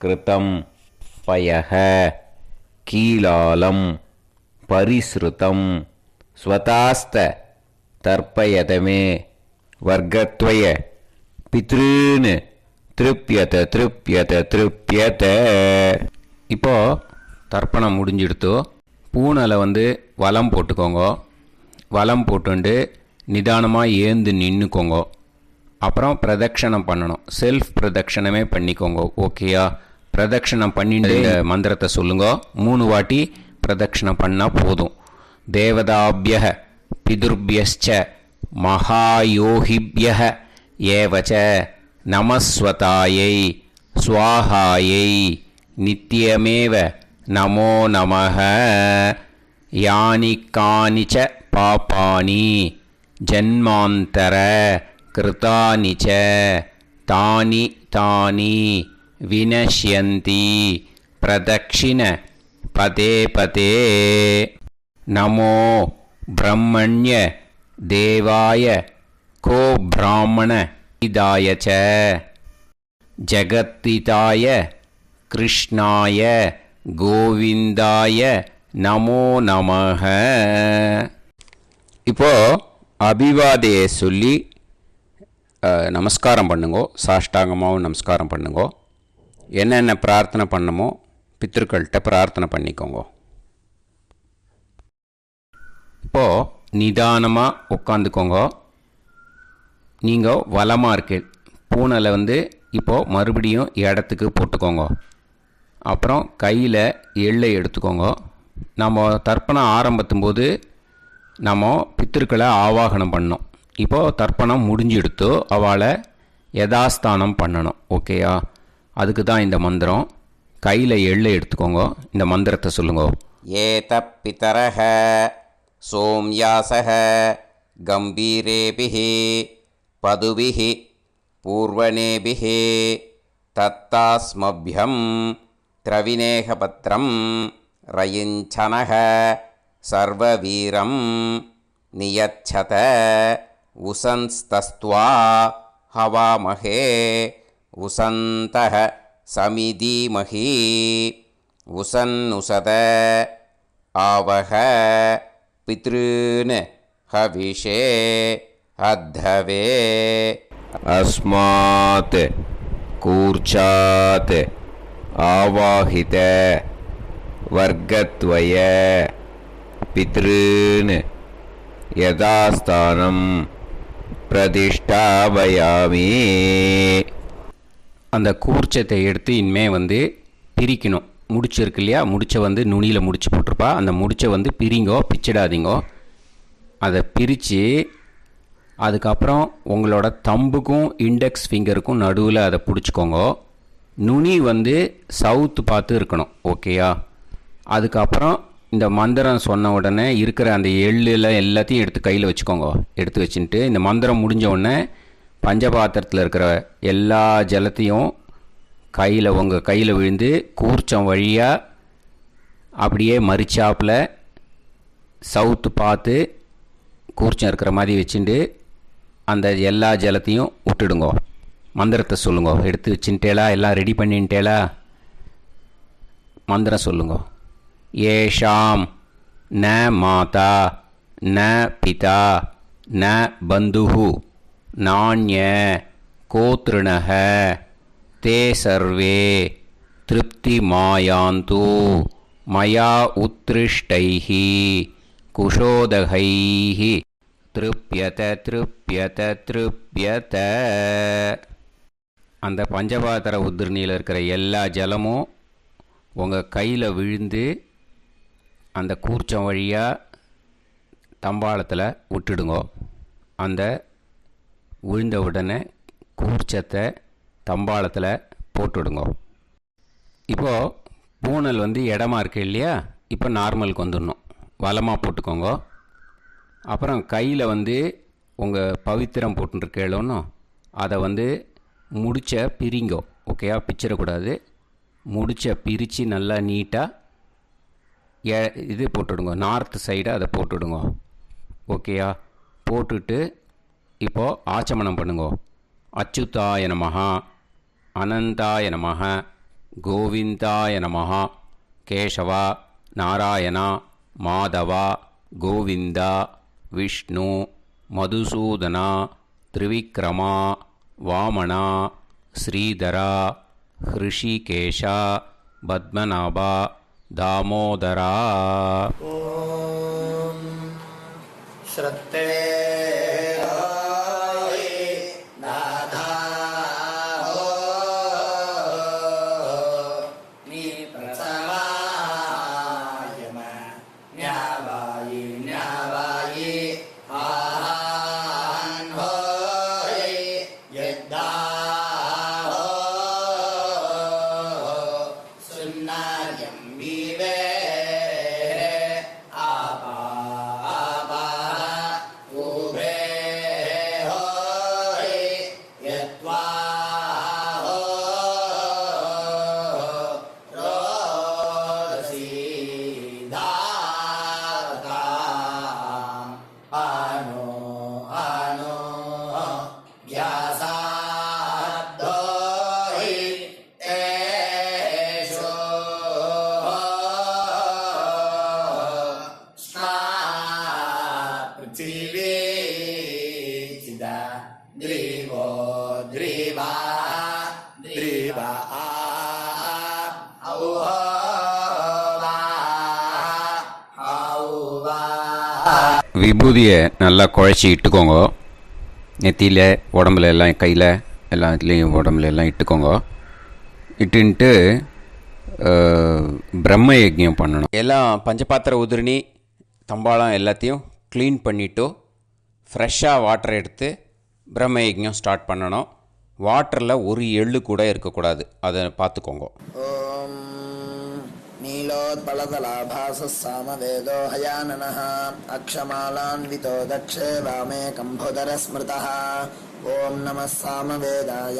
கிருதம் பயஹ கீலாலம் பரிஸ்ருதம் ஸ்வதாஸ்த தர்ப்பயதமே வர்க்கத்வய பித்ருன்னு திருப்யத திருப்யத திருப்யத. இப்போ தர்ப்பணம் முடிஞ்சிடுத்தோ. பூனலை வலம் போட்டுக்கோங்க. வலம் போட்டுண்டு நிதானமாக ஏந்து நின்றுக்கோங்க. அப்புறம் பிரதட்சணம் பண்ணணும். செல்ஃப் பிரதட்சணமே பண்ணிக்கோங்க. ஓகேயா? பிரதட்சணம் பண்ணிட்டு இந்த மந்திரத்தை சொல்லுங்க. 3 வாட்டி பிரதட்சணம் பண்ணால் போதும். தேவதாபிய பிதுர்பியச்ச மகாயோகிபிய ஏவச்ச நமஸ்வதாயை ஸ்வாஹாயை நித்யமேவ நமோ நமஹ. யானி கானிச்ச பாபானி ஜன்மாந்தர கிருதானி ச தானி தானி வினஷ்யந்தி பிரதக்ஷிண பதே பதே. நமோ பிரம்மண்ய தேவாய கோ பிராமண இதாய ச ஜகத்திதாய கிருஷ்ணாய கோவிந்தாய நமோ நமஹ. இப்போ அபிவாதையை சொல்லி நமஸ்காரம் பண்ணுங்கோ. சாஷ்டாங்கமாகவும் நமஸ்காரம் பண்ணுங்கோ. என்னென்ன பிரார்த்தனை பண்ணமோ பித்ருக்கள்கிட்ட பிரார்த்தனை பண்ணிக்கோங்க. இப்போது நிதானமாக உட்காந்துக்கோங்க. நீங்கள் வலமாக இருக்கு பூனலை இப்போது மறுபடியும் இடத்துக்கு போட்டுக்கோங்க. அப்புறம் கையில் எள்ளை எடுத்துக்கோங்க. நம்ம தர்ப்பணம் ஆரம்பித்தும் போது நம்ம பித்திருக்களை ஆவாகனம் பண்ணோம். இப்போது தர்ப்பணம் முடிஞ்செடுத்தோ அவளை யதாஸ்தானம் பண்ணணும். ஓகேயா? அதுக்கு தான் இந்த மந்திரம். கையில் எள்ளை எடுத்துக்கோங்க. இந்த மந்திரத்தை சொல்லுங்க. ஏத பிதரஹ சோம்யாசஹ கம்பீரேபிஹி பதுபிஹி பூர்வணேபிஹி தத்தாஸ்மப்யம் திரவிநேகபத்ரம் ரயிஞ்சனஹ சர்வவீரம் நியச்சத உசன்ஸ்தஸ்த்வா ஹவாமஹே உசந்தஹ சமிதீமஹி உசன்னுசத ஆவஹ பித்ருன் ஹவிஷே அத்தவே. அஸ்மாத் கூர்ச்சாத் ஆவாஹித வர்க்கத்வய பித்ருன் யதாஸ்தானம் பிரதிஷ்டாபயாமி. அந்த கூர்ச்சத்தை எடுத்து இனிமே பிரிக்கணும். முடிச்சு இருக்கு இல்லையா? முடிச்சை நுனியில் முடிச்சு போட்டிருப்பா. அந்த முடிச்சை பிரிங்கோ, பிச்சிடாதீங்கோ. அதை பிரித்து அதுக்கப்புறம் உங்களோட தம்புக்கும் இண்டெக்ஸ் ஃபிங்கருக்கும் நடுவில் அதை பிடிச்சிக்கோங்க. நுனி சவுத்து பார்த்து இருக்கணும். ஓகேயா? அதுக்கப்புறம் இந்த மந்திரம் சொன்ன உடனே இருக்கிற அந்த எள்ளில் எல்லாத்தையும் எடுத்து கையில் வச்சுக்கோங்க. எடுத்து வச்சுட்டு இந்த மந்திரம் முடிஞ்ச உடனே பஞ்சபாத்திரத்தில் இருக்கிற எல்லா ஜலத்தையும் உங்கள் கையில் விழுந்து கூர்ச்சம் வழியாக அப்படியே மறிச்சாப்பில் சவுத்து பார்த்து கூர்ச்சம் இருக்கிற மாதிரி வச்சுட்டு அந்த எல்லா ஜலத்தையும் விட்டுடுங்கோ. மந்திரத்தை சொல்லுங்க. எடுத்து வச்சுட்டேலா? எல்லாம் ரெடி பண்ணிட்டேலா? மந்திரம் சொல்லுங்க. ஏஷாம் ந மாதா ந பிதா ந பந்துஹு நாண்ய கோத்ருணஹ தே சர்வே திருப்தி மாயாந்து மயா உத்ருஷ்டைஹி குஷோதகைஹி திருப்யத திருப்யத திருப்யத. அந்த பஞ்சபாத்திர உதிர்ணியில் இருக்கிற எல்லா ஜலமும் உங்கள் கையில் விழுந்து அந்த கூர்ச்சம் வழியாக தம்பாளத்தில் விட்டுடுங்கோ. அந்த விழுந்த உடனே கூர்ச்சத்தை தம்பாளத்தில் போட்டுவிடுங்க. இப்போது பூனல் இடமா இருக்கு இல்லையா, இப்போ நார்மலுக்கு வந்துடணும். வலமாக போட்டுக்கோங்க. அப்புறம் கையில் உங்கள் பவித்திரம் போட்டுருக்கேளோன்னு அதை முடிச்ச பிரிங்கோ. ஓகேயா, பிச்சிடக்கூடாது. முடிச்ச பிரித்து நல்லா நீட்டாக இது போட்டுவிடுங்க. நார்த் சைடை அதை போட்டுவிடுங்க. ஓகேயா, போட்டுட்டு இப்போது ஆச்சமனம் பண்ணுங்க. அச்சுதாய நமஹ, அனந்தாய நமஹ, கோவிந்தாய நமஹ, கேசவா, நாராயணா, மாதவா, கோவிந்தா, விஷ்ணு, மதுசூதனா, திரிவிக்ரமா, வாமனா, ஸ்ரீதரா, ஹிருஷிகேஷா, பத்மநாபா, தாமோதரா. ஓம் ஸ்ரத்தே விபூதியை நல்லா குழச்சி இட்டுக்கோங்க. நெத்தியில், உடம்புல எல்லாம், கையில் எல்லாத்துலேயும் உடம்புல எல்லாம் இட்டுக்கோங்க. இட்டுன்ட்டு பிரம்ம யஜ்ஞம் பண்ணணும். எல்லாம் பஞ்சபாத்திர உதிரணி தம்பாளம் எல்லாத்தையும் க்ளீன் பண்ணிவிட்டு ஃப்ரெஷ்ஷாக வாட்டர் எடுத்து பிரம்ம யஜ்ஞம் ஸ்டார்ட் பண்ணணும். வாட்டரில் ஒரு எள்ளு கூட இருக்கக்கூடாது, அதை பார்த்துக்கோங்க. ஓம் நீலோத்பலதலாபாசः சாமவேதோ ஹயானனः அக்ஷமாலான்விதோ தக்ஷே வாமே கம்போதரஸ்மிருதः. ஓம் நமः சாமவேதாய.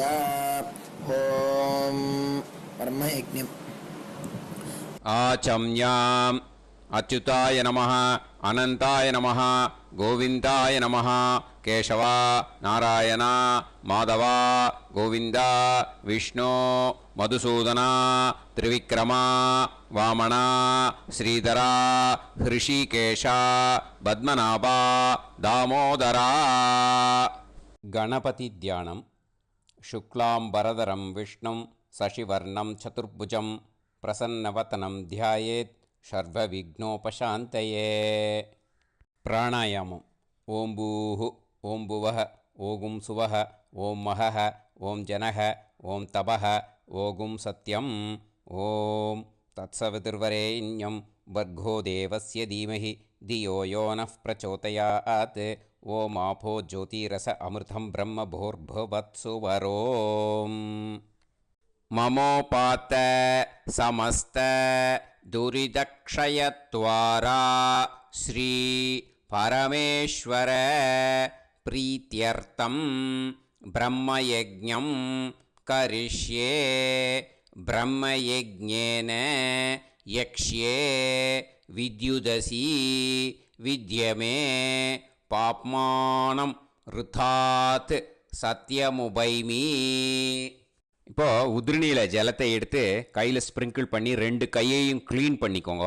ஓம் பிரம்மயஜ்ஞம். ஆச்சம்யாம் அச்சுதாய நமஹ, அனந்தாய நமஹ, கோவிந்தாய நமஹ, கேசவா, நாராயணா, மாதவா, கோவிந்தா, விஷ்ணு, மதுசூதனா, திரிவிக்ரமா, வாமனா, ஸ்ரீதரா, ஹிருஷிகேஷா, பத்மநாபா, தாமோதரா. கணபதி தியானம். சுக்லாம்பரதரம் விஷ்ணும் சசிவர்ணம் சதுர்புஜம் பிரசன்னவதனம் தியாயேத் சர்வவிக்னோபசாந்தயே. பிராணாயாமம். ஓம் பூஹு, ஓம் புவஹ, ஓகும் சுவஹ, ஓம் மஹஹ, ஓம் ஜனஹ, ஓம் தபஹ, ஓகும் சத்யம். ஓம் தத்சவிதுர்வரேண்யம் வர்கோ தேவஸ்ய தீமஹி தியோ யோ நः பிரச்சோதயாத். ஓம் ஆபோ ஜோதிரச அமிர்தம் பிரம்ம பூர்புவத்சு வரோம். மமோபாத்த சமஸ்த துரிதக்ஷயத்வாரா ஸ்ரீ பரமேஸ்வர பிரீத்யர்த்தம் பிரம்மயஜ்ஞம் கரிஷ்யே. பிரம்மயஜ்ஞேன யக்ஷ்யே வித்யுதசி வித்யமே பாப்மானம் ருதாத் சத்யமுபைமி. இப்போது உதிரணியில் ஜலத்தை எடுத்து கையில் ஸ்ப்ரிங்கிள் பண்ணி 2 கையையும் க்ளீன் பண்ணிக்கோங்க.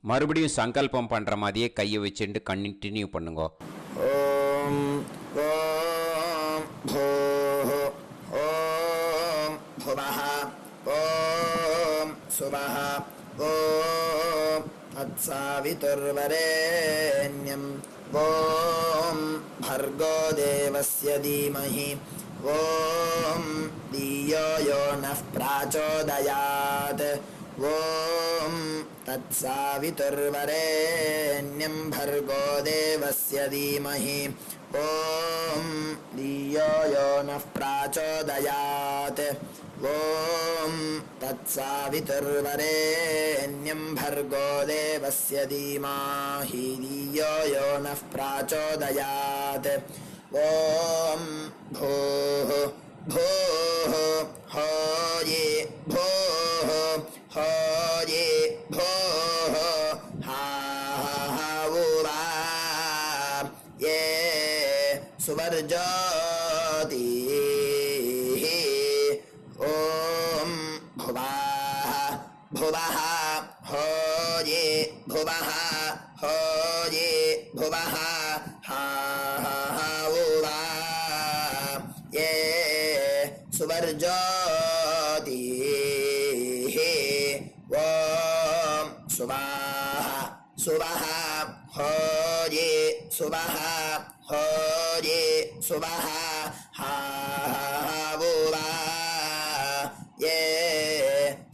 மறுபடியும் சங்கல்பம் பண்ணுற மாதிரியே கையை வச்சுட்டு கண்டினியூ பண்ணுங்க. ஓம் ஓம் பூஹ ஓம் புவஹ ஓம் சுவஹ ஓம் தத்சவிதுர்வரேண்யம் ஓம் भर्गो देवस्य धीमहि ॐ धियो यो नः प्रचोदयात् ॐ तत्सवितुर्वरेण्यं भर्गो देवस्य धीमहि ॐ धियो यो नः प्राचोदयात् ॐ तत्सवितुर्वरेण्यं भर्गो देवस्य धीमहि धियो यो नः प्राचोदयात् ॐ भूः भूः होये भूः होये भूः हा वा ये सुवर्जोति ॐ भुवः भुवः होये भुवः होये भुवः हा वा ये सुवर्जोति ॐ सुवाः सुवः होये सुवः होये सुवः हा वा ये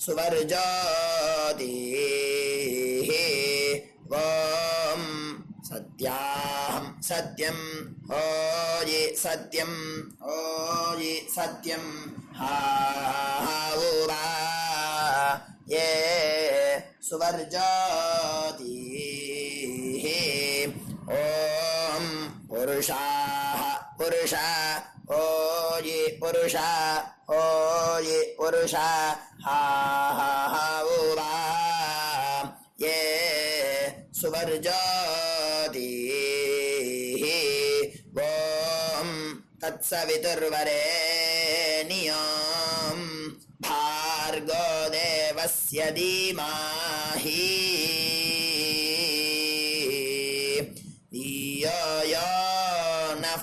सुवर्जोति ॐ सत्याहं सत्यं होये सत्यं होये सत्यं हा वा ये सुवर्जोति ॐ पुरुषाः पुरुषा होये पुरुषा होये पुरुषा हा वा ये सुवर्जोति ॐ तत्सवितुर्वरेण्यं भार्गो देवस्य धीमहि धियो यो नः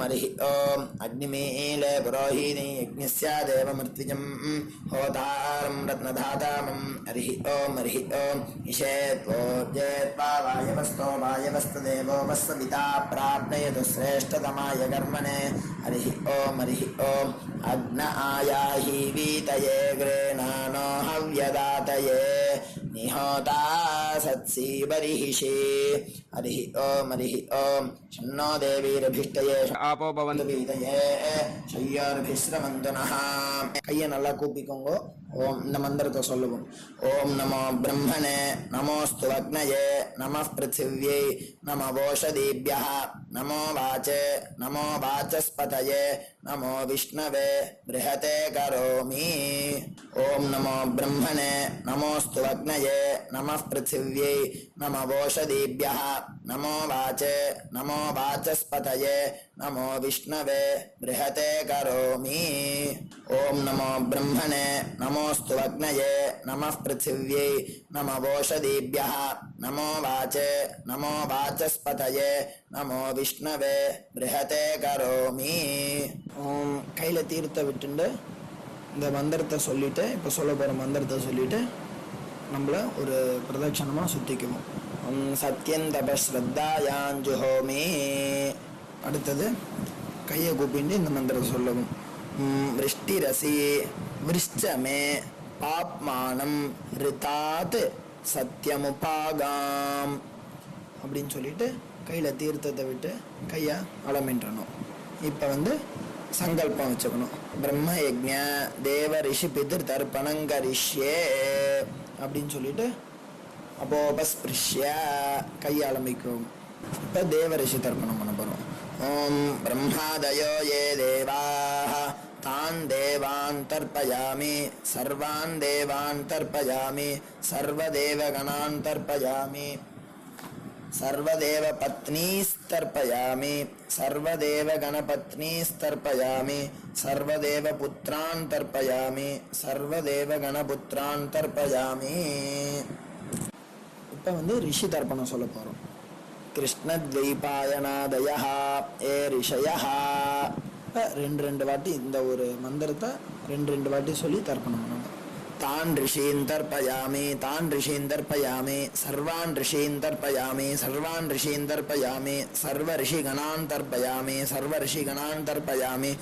हरिः ओम अग्निमीले पुरोहिणी यज्ञस्य देवमर्त्विजं होतारं रत्नधातामं हरिः ओम ईशेत्वोर्जेत्वा वायवस्तो वायवस्तदेवो वस्सविता प्राप्नयतु श्रेष्ठतमाय कर्मणे हरिः ओम अग्न आयाहि वीतये गृह्णानो हव्यदातये निहोता सत्सी बर्हिषि हरिः ओम शन्नो देवीरभिष्टये आपो भवन्तु வீதையே ஷய்யார்பிஸ்ரமந்தனஹ கையை நல்லா கூப்பிக்கோங்க. ஓம் இந்த மந்திரத்தை சொல்லுவோம். ஓம் நமோ பிரம்மணே நமோஸ்து அக்னயே நமः பிருத்திவ்யை நம ஓஷதீப்யः நமோ வாச்சே நமோ வாச்சஸ்பதயே நமோ விஷ்ணவே ப்ரஹதே கரோமி. ஓம் நமோ பிரம்மணே நமோஸ்து அக்னயே நமः பிருத்திவ்யை நம ஓஷதீப்யः நமோ வாச்சே நமோ வாச்சஸ்பதயே நமோ விஷ்ணவே ப்ரஹதே கரோமி. ஓம் நமோ பிரம்மணே நமோஸ்து அக்னயே நமः பிருத்திவ்யை நம ஓஷதீப்யः நமோ வாச்சே நமோ வாச்சஸ்பதயே நமோ விஷ்ணவே ப்ரஹதே கரோமி. ஓம் கையில் தீர்த்த விட்டுண்டு இந்த மந்திரத்தை சொல்லிட்டு இப்போ சொல்ல போகிற மந்திரத்தை சொல்லிட்டு நம்மள ஒரு பிரதட்சணமாக சுற்றிக்குவோம். சத்யந்தபஸ்ரத்தாயாஞ்சுஹோமி. அடுத்தது கையை கூப்பிட்டு இந்த மந்திரத்தை சொல்லவும். விருஷ்டிரசி விருஷ்சமே பாப்மானம் ரிதாத் சத்யமுபாகாம் அப்படின்னு சொல்லிட்டு கையில் தீர்த்தத்தை விட்டு கையை அலமின்றணும். இப்போ சங்கல்பம் வச்சுக்கணும். பிரம்ம யஜ்ஞ தேவ ரிஷி பிதிர் தர்ப்பணங்கரிஷ்யே அப்படின்னு சொல்லிட்டு அப்போபஸ்பிருஷ்ய கையை ஆரம்பிக்கும். இப்போ தேவ ரிஷி தர்ப்பணம் பண்ண போகிறோம். ஓம் பிரம்மாதயோ யே தேவாः तान् देवान् तर्पयामि सर्वान् देवान् तर्पयामि सर्वदेवगणान् तर्पयामि सर्वदेवपत्नीस्तर्पयामि सर्वदेवगणपत्नीस्तर्पयामि सर्वदेवपुत्रान् तर्पयामि सर्वदेवगणपुत्रान् तर्पयामि. இப்போ ரிஷி தர்ப்பணம் சொல்ல போகிறோம். கிருஷ்ணத்வைபாயனாதயः ஏ ரிஷயः. ரெண்டு வாட்டி இந்த ஒரு மந்திரத்தை ரெண்டு வாட்டி சொல்லி தர்ப்பணம் பண்ணணும். तान् ऋषीन् तर्पयामि तान् ऋषीन् तर्पयामि सर्वान् ऋषीन् तर्पयामि सर्वान् ऋषीन् तर्पयामि सर्वऋषिगणान् तर्पयामि सर्वऋषिगणान् तर्पयामि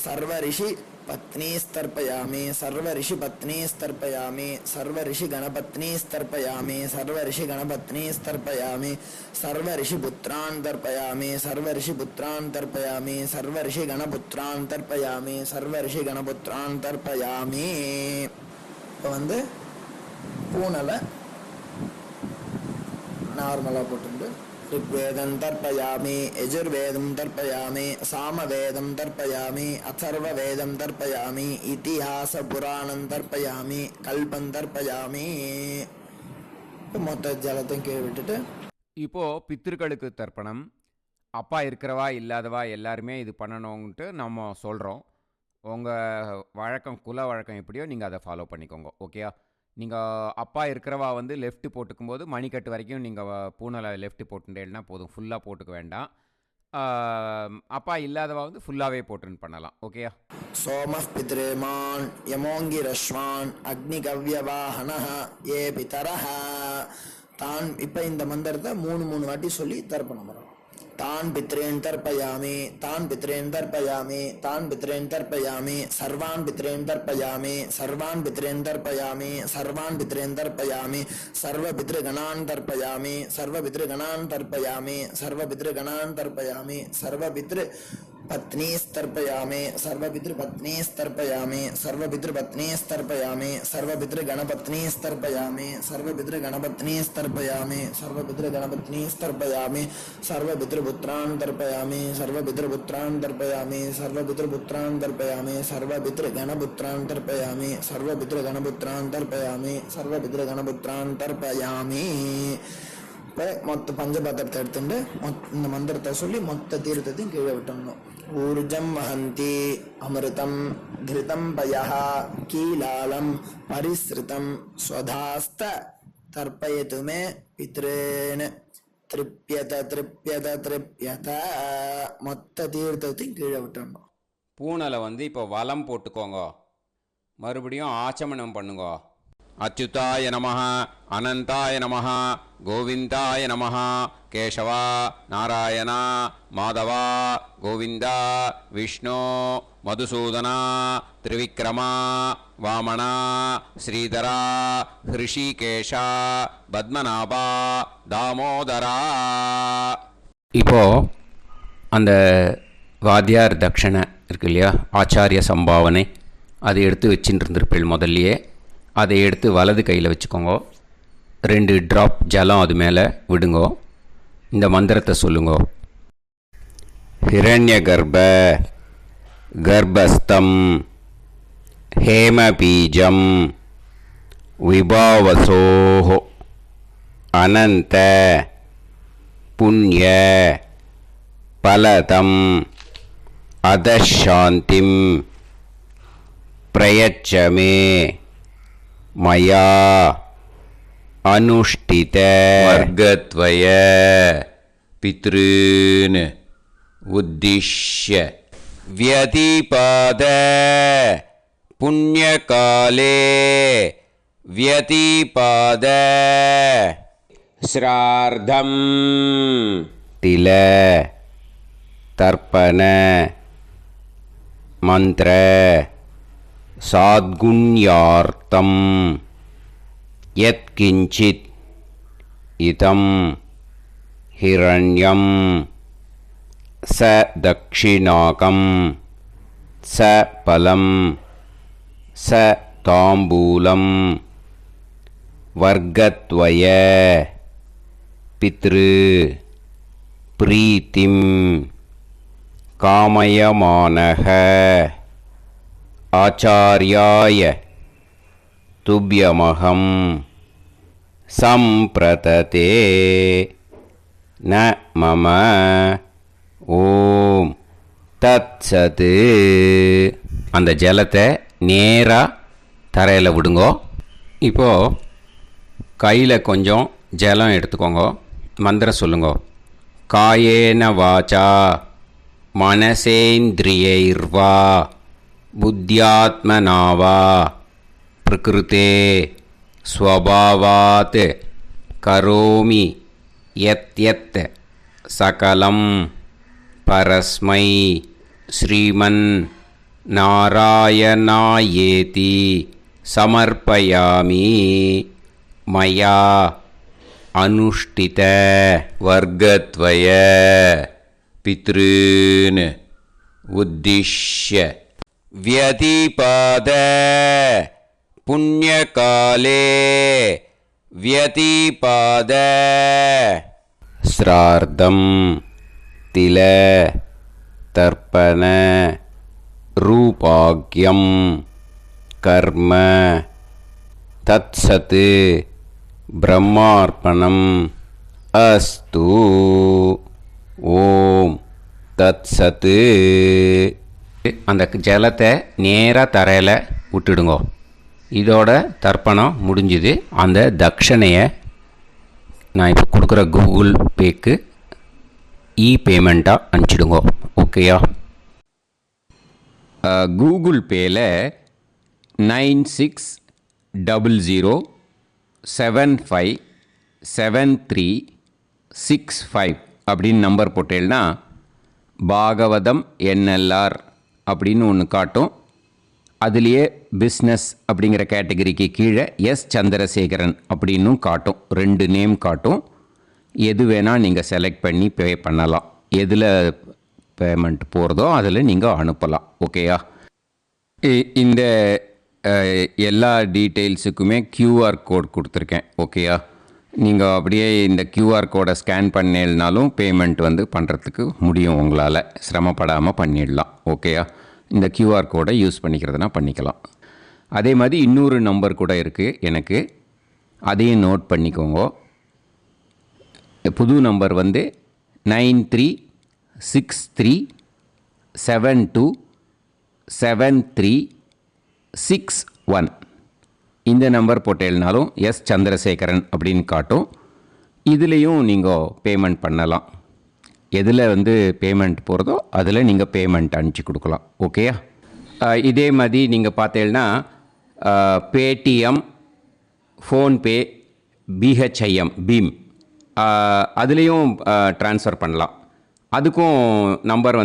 सर्वऋषिपत्नीस्तर्पयामि सर्वऋषिपत्नीस्तर्पयामि सर्वऋषिगणपत्नीस्तर्पयामि सर्वऋषिगणपत्नीस्तर्पयामि सर्वऋषिपुत्रान् तर्पयामि सर्वऋषिपुत्रान् तर्पयामि सर्वऋषिगणपुत्रान् तर्पयामि सर्वऋषिगणपुत्रान् तर्पयामि. இப்போ வந்து பூனலை நார்மலாக போட்டு ऋग्वेदं तर्पयामि यजुर्वेदं तर्पयामि सामवेदं तर्पयामि अथर्ववेदं तर्पयामि इतिहासपुराणं तर्पयामि कल्पं तर्पयामि. மொத்த ஜலத்தையும் கீழே விட்டுட்டு இப்போது பித்திருக்களுக்கு தர்ப்பணம். அப்பா இருக்கிறவா இல்லாதவா எல்லாருமே இது பண்ணணுன்ட்டு நம்ம சொல்கிறோம். உங்கள் வழக்கம் குல வழக்கம் எப்படியோ நீங்கள் அதை ஃபாலோ பண்ணிக்கோங்க. ஓகேயா? நீங்கள் அப்பா இருக்கிறவா வந்து லெஃப்ட் போட்டுக்கும்போது மணிக்கட்டு வரைக்கும் நீங்கள் பூனலை லெஃப்ட் போட்டுட்டேன்னா போதும், ஃபுல்லாக போட்டுக்க வேண்டாம். அப்பா இல்லாதவா வந்து ஃபுல்லாகவே போட்டுன்னு பண்ணலாம். ஓகேயா? सोमः पितृमान् यमोङ्गिरश्वान् अग्निकव्यवाहनः ये पितरः तान्. இப்போ இந்த மந்திரத்தை 3 வாட்டி சொல்லி தர்ப்பணம் பண்ணணும். तान् पितॄन् तर्पयामि तान् पितॄन् तर्पयामि तान् पितॄन् तर्पयामि सर्वान् पितॄन् तर्पयामि सर्वान् पितॄन् तर्पयामि सर्वान् पितॄन् तर्पयामि सर्वपितृगणान् तर्पयामि सर्वपितृगणान् तर्पयामि सर्वपितृगणान् तर्पयामि सर्वपितृपत्नीस्तर्पयामि सर्वपितृपत्नीस्तर्पयामि सर्वपितृपत्नीस्तर्पयामि सर्वपितृगणपत्नीस्तर्पयामि सर्वपितृगणपत्नीस्तर्पयामि सर्वपितृगणपत्नीस्तर्पयामि सर्वपितृपुत्रान् तर्पयामि सर्वपितृपुत्रान् तर्पयामि सर्वपितृपुत्रान् तर्पयामि सर्वपितृगणपुत्रान् तर्पयामि सर्वपितृगणपुत्रान् तर्पयामि सर्वपितृगणपुत्रान् तर्पयामि. இப்போ மொத்த பஞ்சபாத்திரத்தை எடுத்துட்டு இந்த மந்திரத்தை சொல்லி மொத்த தீர்த்தத்தையும் கீழே விட்டணும். ஊர்ஜம் வஹந்தி அமிர்தம் கிருதம் பயஹ கீலாலம் பரிஸ்ருதம் ஸ்வதாஸ்த தர்ப்பயதுமே பித்ரேன திருப்யத திருப்யத திருப்யத. மொத்த தீர்த்தத்தையும் கீழே விட்டணும். பூனலை வந்து இப்போ வலம் போட்டுக்கோங்க. மறுபடியும் ஆச்சமனம் பண்ணுங்க. அச்சுதாய நமஹ அனந்தாய நமஹ கோவிந்தாய நமஹ கேசவா நாராயணா மாதவா கோவிந்தா விஷ்ணு மதுசூதனா திரிவிக்ரமா வாமனா ஸ்ரீதரா ஹிருஷிகேஷா பத்மநாபா தாமோதரா. இப்போது அந்த வாத்தியார் தட்சணை இருக்கு இல்லையா, ஆச்சாரிய சம்பாவனை, அதை எடுத்து வச்சுட்டு இருந்திருப்பேள் முதல்லையே. அதை எடுத்து வலது கையில் வச்சுக்கோங்க. 2 ட்ராப் ஜலம் அது மேலே விடுங்கோ. இந்த மந்திரத்தை சொல்லுங்கோ. ஹிரண்ய கர்ப்ப கர்ப்பஸ்தம் ஹேமபீஜம் விபாவசோஹோ அனந்த புண்ணிய பலதம் அதசாந்திம் பிரயச்சமே மயா அனுஷ்டித வர்க்கத்வய பித்ருன் உத்திஷ்ய வியதிபாத புண்ணியகாலே வியதிபாத ஸ்ரார்த்தம் தில தர்ப்பண மந்திர சாத்குண்யார்த்தம் யத்கிஞ்சித் இதம் ஹிரண்யம் ச தக்ஷிணாகம் ச பலம் ச தாம்பூலம் வர்க்கத்வய பித்ரு பிரீத்திம் காமயமானஹ ஆச்சார்யாய துப்யமகம் சம்பிரததே ந மம ஓம் தத்சது. அந்த ஜலத்தை நேராக தரையில் விடுங்கோ. இப்போது கையில் கொஞ்சம் ஜலம் எடுத்துக்கோங்க. மந்திரம் சொல்லுங்கோ. காயேன வாச்சா மனசேந்திரியைர்வா புத்தியாத்மனாவா பிரகிருதே ஸ்வபாவாத் கரோமி யத் சகலம் பரஸ்மை ஸ்ரீமன் நாராயணாயேதி சமர்ப்பயாமி மயா அனுஷ்டித வர்க்கத்வய பித்ருன் உத்திஷ்ய व्यतिपाद पुण्यकाले व्यतिपाद श्रार्धं तिल तर्पण रूपाग्यं कर्म तत्सत् ब्रह्मार्पणम् अस्तु ओम तत्सत् அந்த ஜலத்தை நேராக தரையில் விட்டுடுங்கோ. இதோட தர்ப்பணம் முடிஞ்சுது. அந்த தட்சணையை நான் இப்போ கொடுக்குற கூகுள் பேக்கு பேமெண்ட்டாக அனுப்பிச்சிடுங்கோ. ஓகேயா? கூகுள் பேயில் 9600757365 அப்படின்னு நம்பர் போட்டேன்னா பாகவதம் NLR அப்படின்னு ஒன்று காட்டும். அதுலேயே பிஸ்னஸ் அப்படிங்கிற கேட்டகரிக்கு கீழே எஸ் சந்திரசேகரன் அப்படின்னும் காட்டும். 2 நேம் காட்டும். எது வேணால் நீங்கள் செலக்ட் பண்ணி பே பண்ணலாம். எதில் பேமெண்ட் போகிறதோ அதில் நீங்கள் அனுப்பலாம். ஓகேயா? இந்த எல்லா டீட்டெயில்ஸுக்குமே QR கோட் கொடுத்துருக்கேன். ஓகேயா? நீங்கள் அப்படியே இந்த QR கோடை ஸ்கேன் பண்ணேன்னாலும் பேமெண்ட் பண்ணுறதுக்கு முடியும். உங்களால் சிரமப்படாமல் பண்ணிடலாம். ஓகேயா? இந்த QR கோடை யூஸ் பண்ணிக்கிறதுனா பண்ணிக்கலாம். அதே மாதிரி இன்னொரு நம்பர் கூட இருக்குது எனக்கு. அதையும் நோட் பண்ணிக்கோங்க. புது நம்பர் 9363727361. இந்த நம்பர் போட்டேல்னாலும் எஸ் சந்திரசேகரன் அப்படின்னு காட்டும். இதுலேயும் நீங்கள் பேமெண்ட் பண்ணலாம். எதில் பேமெண்ட் போகிறதோ அதில் நீங்கள் பேமெண்ட் அனுப்பிச்சி கொடுக்கலாம். ஓகேயா? இதே மாதிரி நீங்கள் பார்த்தீங்கன்னா பேடிஎம், ஃபோன்பே, BHIM பீம் அதுலேயும் ட்ரான்ஸ்ஃபர் பண்ணலாம். அதுக்கும் நம்பர்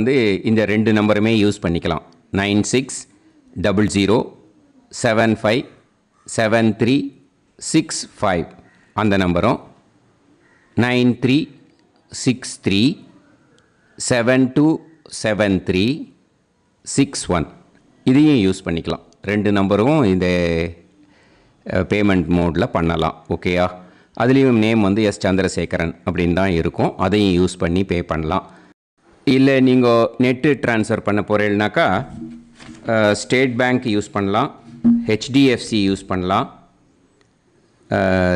இந்த 2 நம்பருமே யூஸ் பண்ணிக்கலாம். 9600757365 அந்த நம்பரும் 9363727361 இதையும் யூஸ் பண்ணிக்கலாம். 2 நம்பரும் இந்த பேமெண்ட் மோடில் பண்ணலாம். ஓகேயா? அதுலேயும் நேம் எஸ் சந்திரசேகரன் அப்படின்னு தான் இருக்கும். அதையும் யூஸ் பண்ணி பே பண்ணலாம். இல்லை நீங்கள் நெட்டு ட்ரான்ஸ்ஃபர் பண்ண போகிறீங்கனாக்கா ஸ்டேட் பேங்க் யூஸ் பண்ணலாம், HDFC யூஸ் பண்ணலாம்,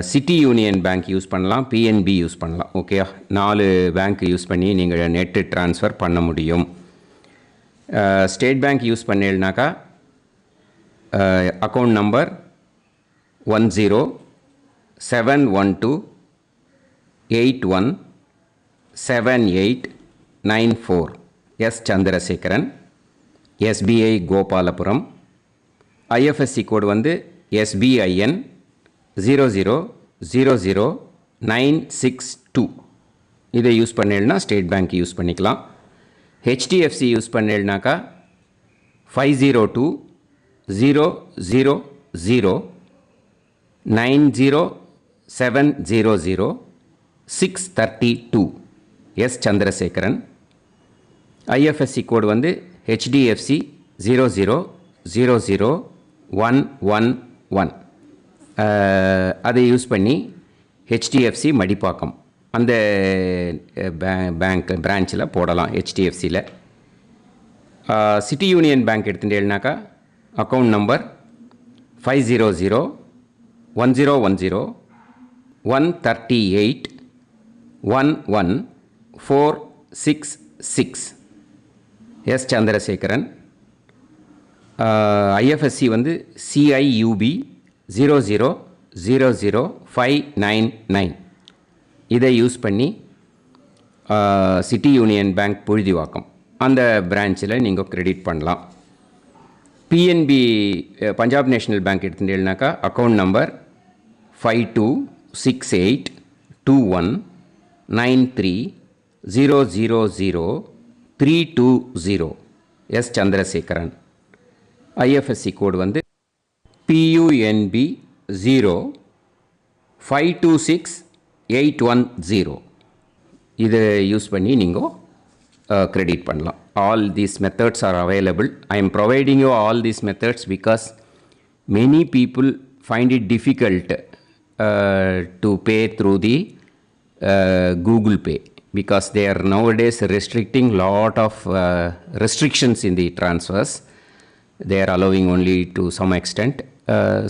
சிட்டி யூனியன் பேங்க் யூஸ் பண்ணலாம், PNB யூஸ் பண்ணலாம். ஓகேயா? 4 பேங்க் யூஸ் பண்ணி நீங்கள் நெட்டு ட்ரான்ஸ்ஃபர் பண்ண முடியும். ஸ்டேட் பேங்க் யூஸ் பண்ணீங்கனாக்கா account number 10712817894 S Chandrasekaran, SBI Gopalapuram. IFSC code SBIN 0000962. இதை யூஸ் பண்ணேன்னா ஸ்டேட் பேங்க் யூஸ் பண்ணிக்கலாம். HDFC யூஸ் பண்ணேன்னாக்கா 5020090700 S Chandrasekaran. IFSC code HDFC 0000111. அதை யூஸ் பண்ணி HDFC மடிப்பாக்கம் அந்த பேங்க் பிரான்ச்சில் போடலாம். HDFCயில் சிட்டி யூனியன் பேங்க் எடுத்துட்டேன்னாக்கா account number 50010114366 S Chandrasekaran. IFSC CIUB 0000599. இதை யூஸ் பண்ணி சிட்டி யூனியன் பேங்க் புழுதிவாக்கம் அந்த பிரான்ச்சில் நீங்கள் கிரெடிட் பண்ணலாம். PNB பஞ்சாப் நேஷ்னல் பேங்க் எடுத்துட்டேன்னாக்கா account number 52682193000320 S Chandrasekaran. IFSC code வந்து PUNB 0526810. இதை யூஸ் பண்ணி நீங்கள் credit பண்ணலாம். All these methods are available. I am providing you all these methods because many people find it difficult to pay through the Google Pay because they are nowadays restricting lot of restrictions in the transfers. They are allowing only to some extent.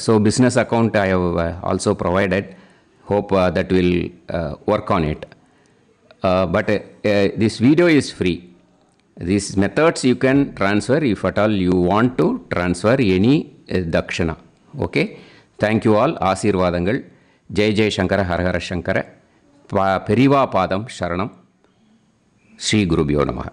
So business account I have also provided. Hope that will work on it. But this video is free. These methods you can transfer if at all you want to transfer any dakshana. Okay. Thank you all. ஆசீர்வாதங்கள். ஜெய் ஜெய் சங்கர ஹரஹர சங்கர. பெரிவா பாதம் சரணம். ஸ்ரீ குருபியோ நமஹ.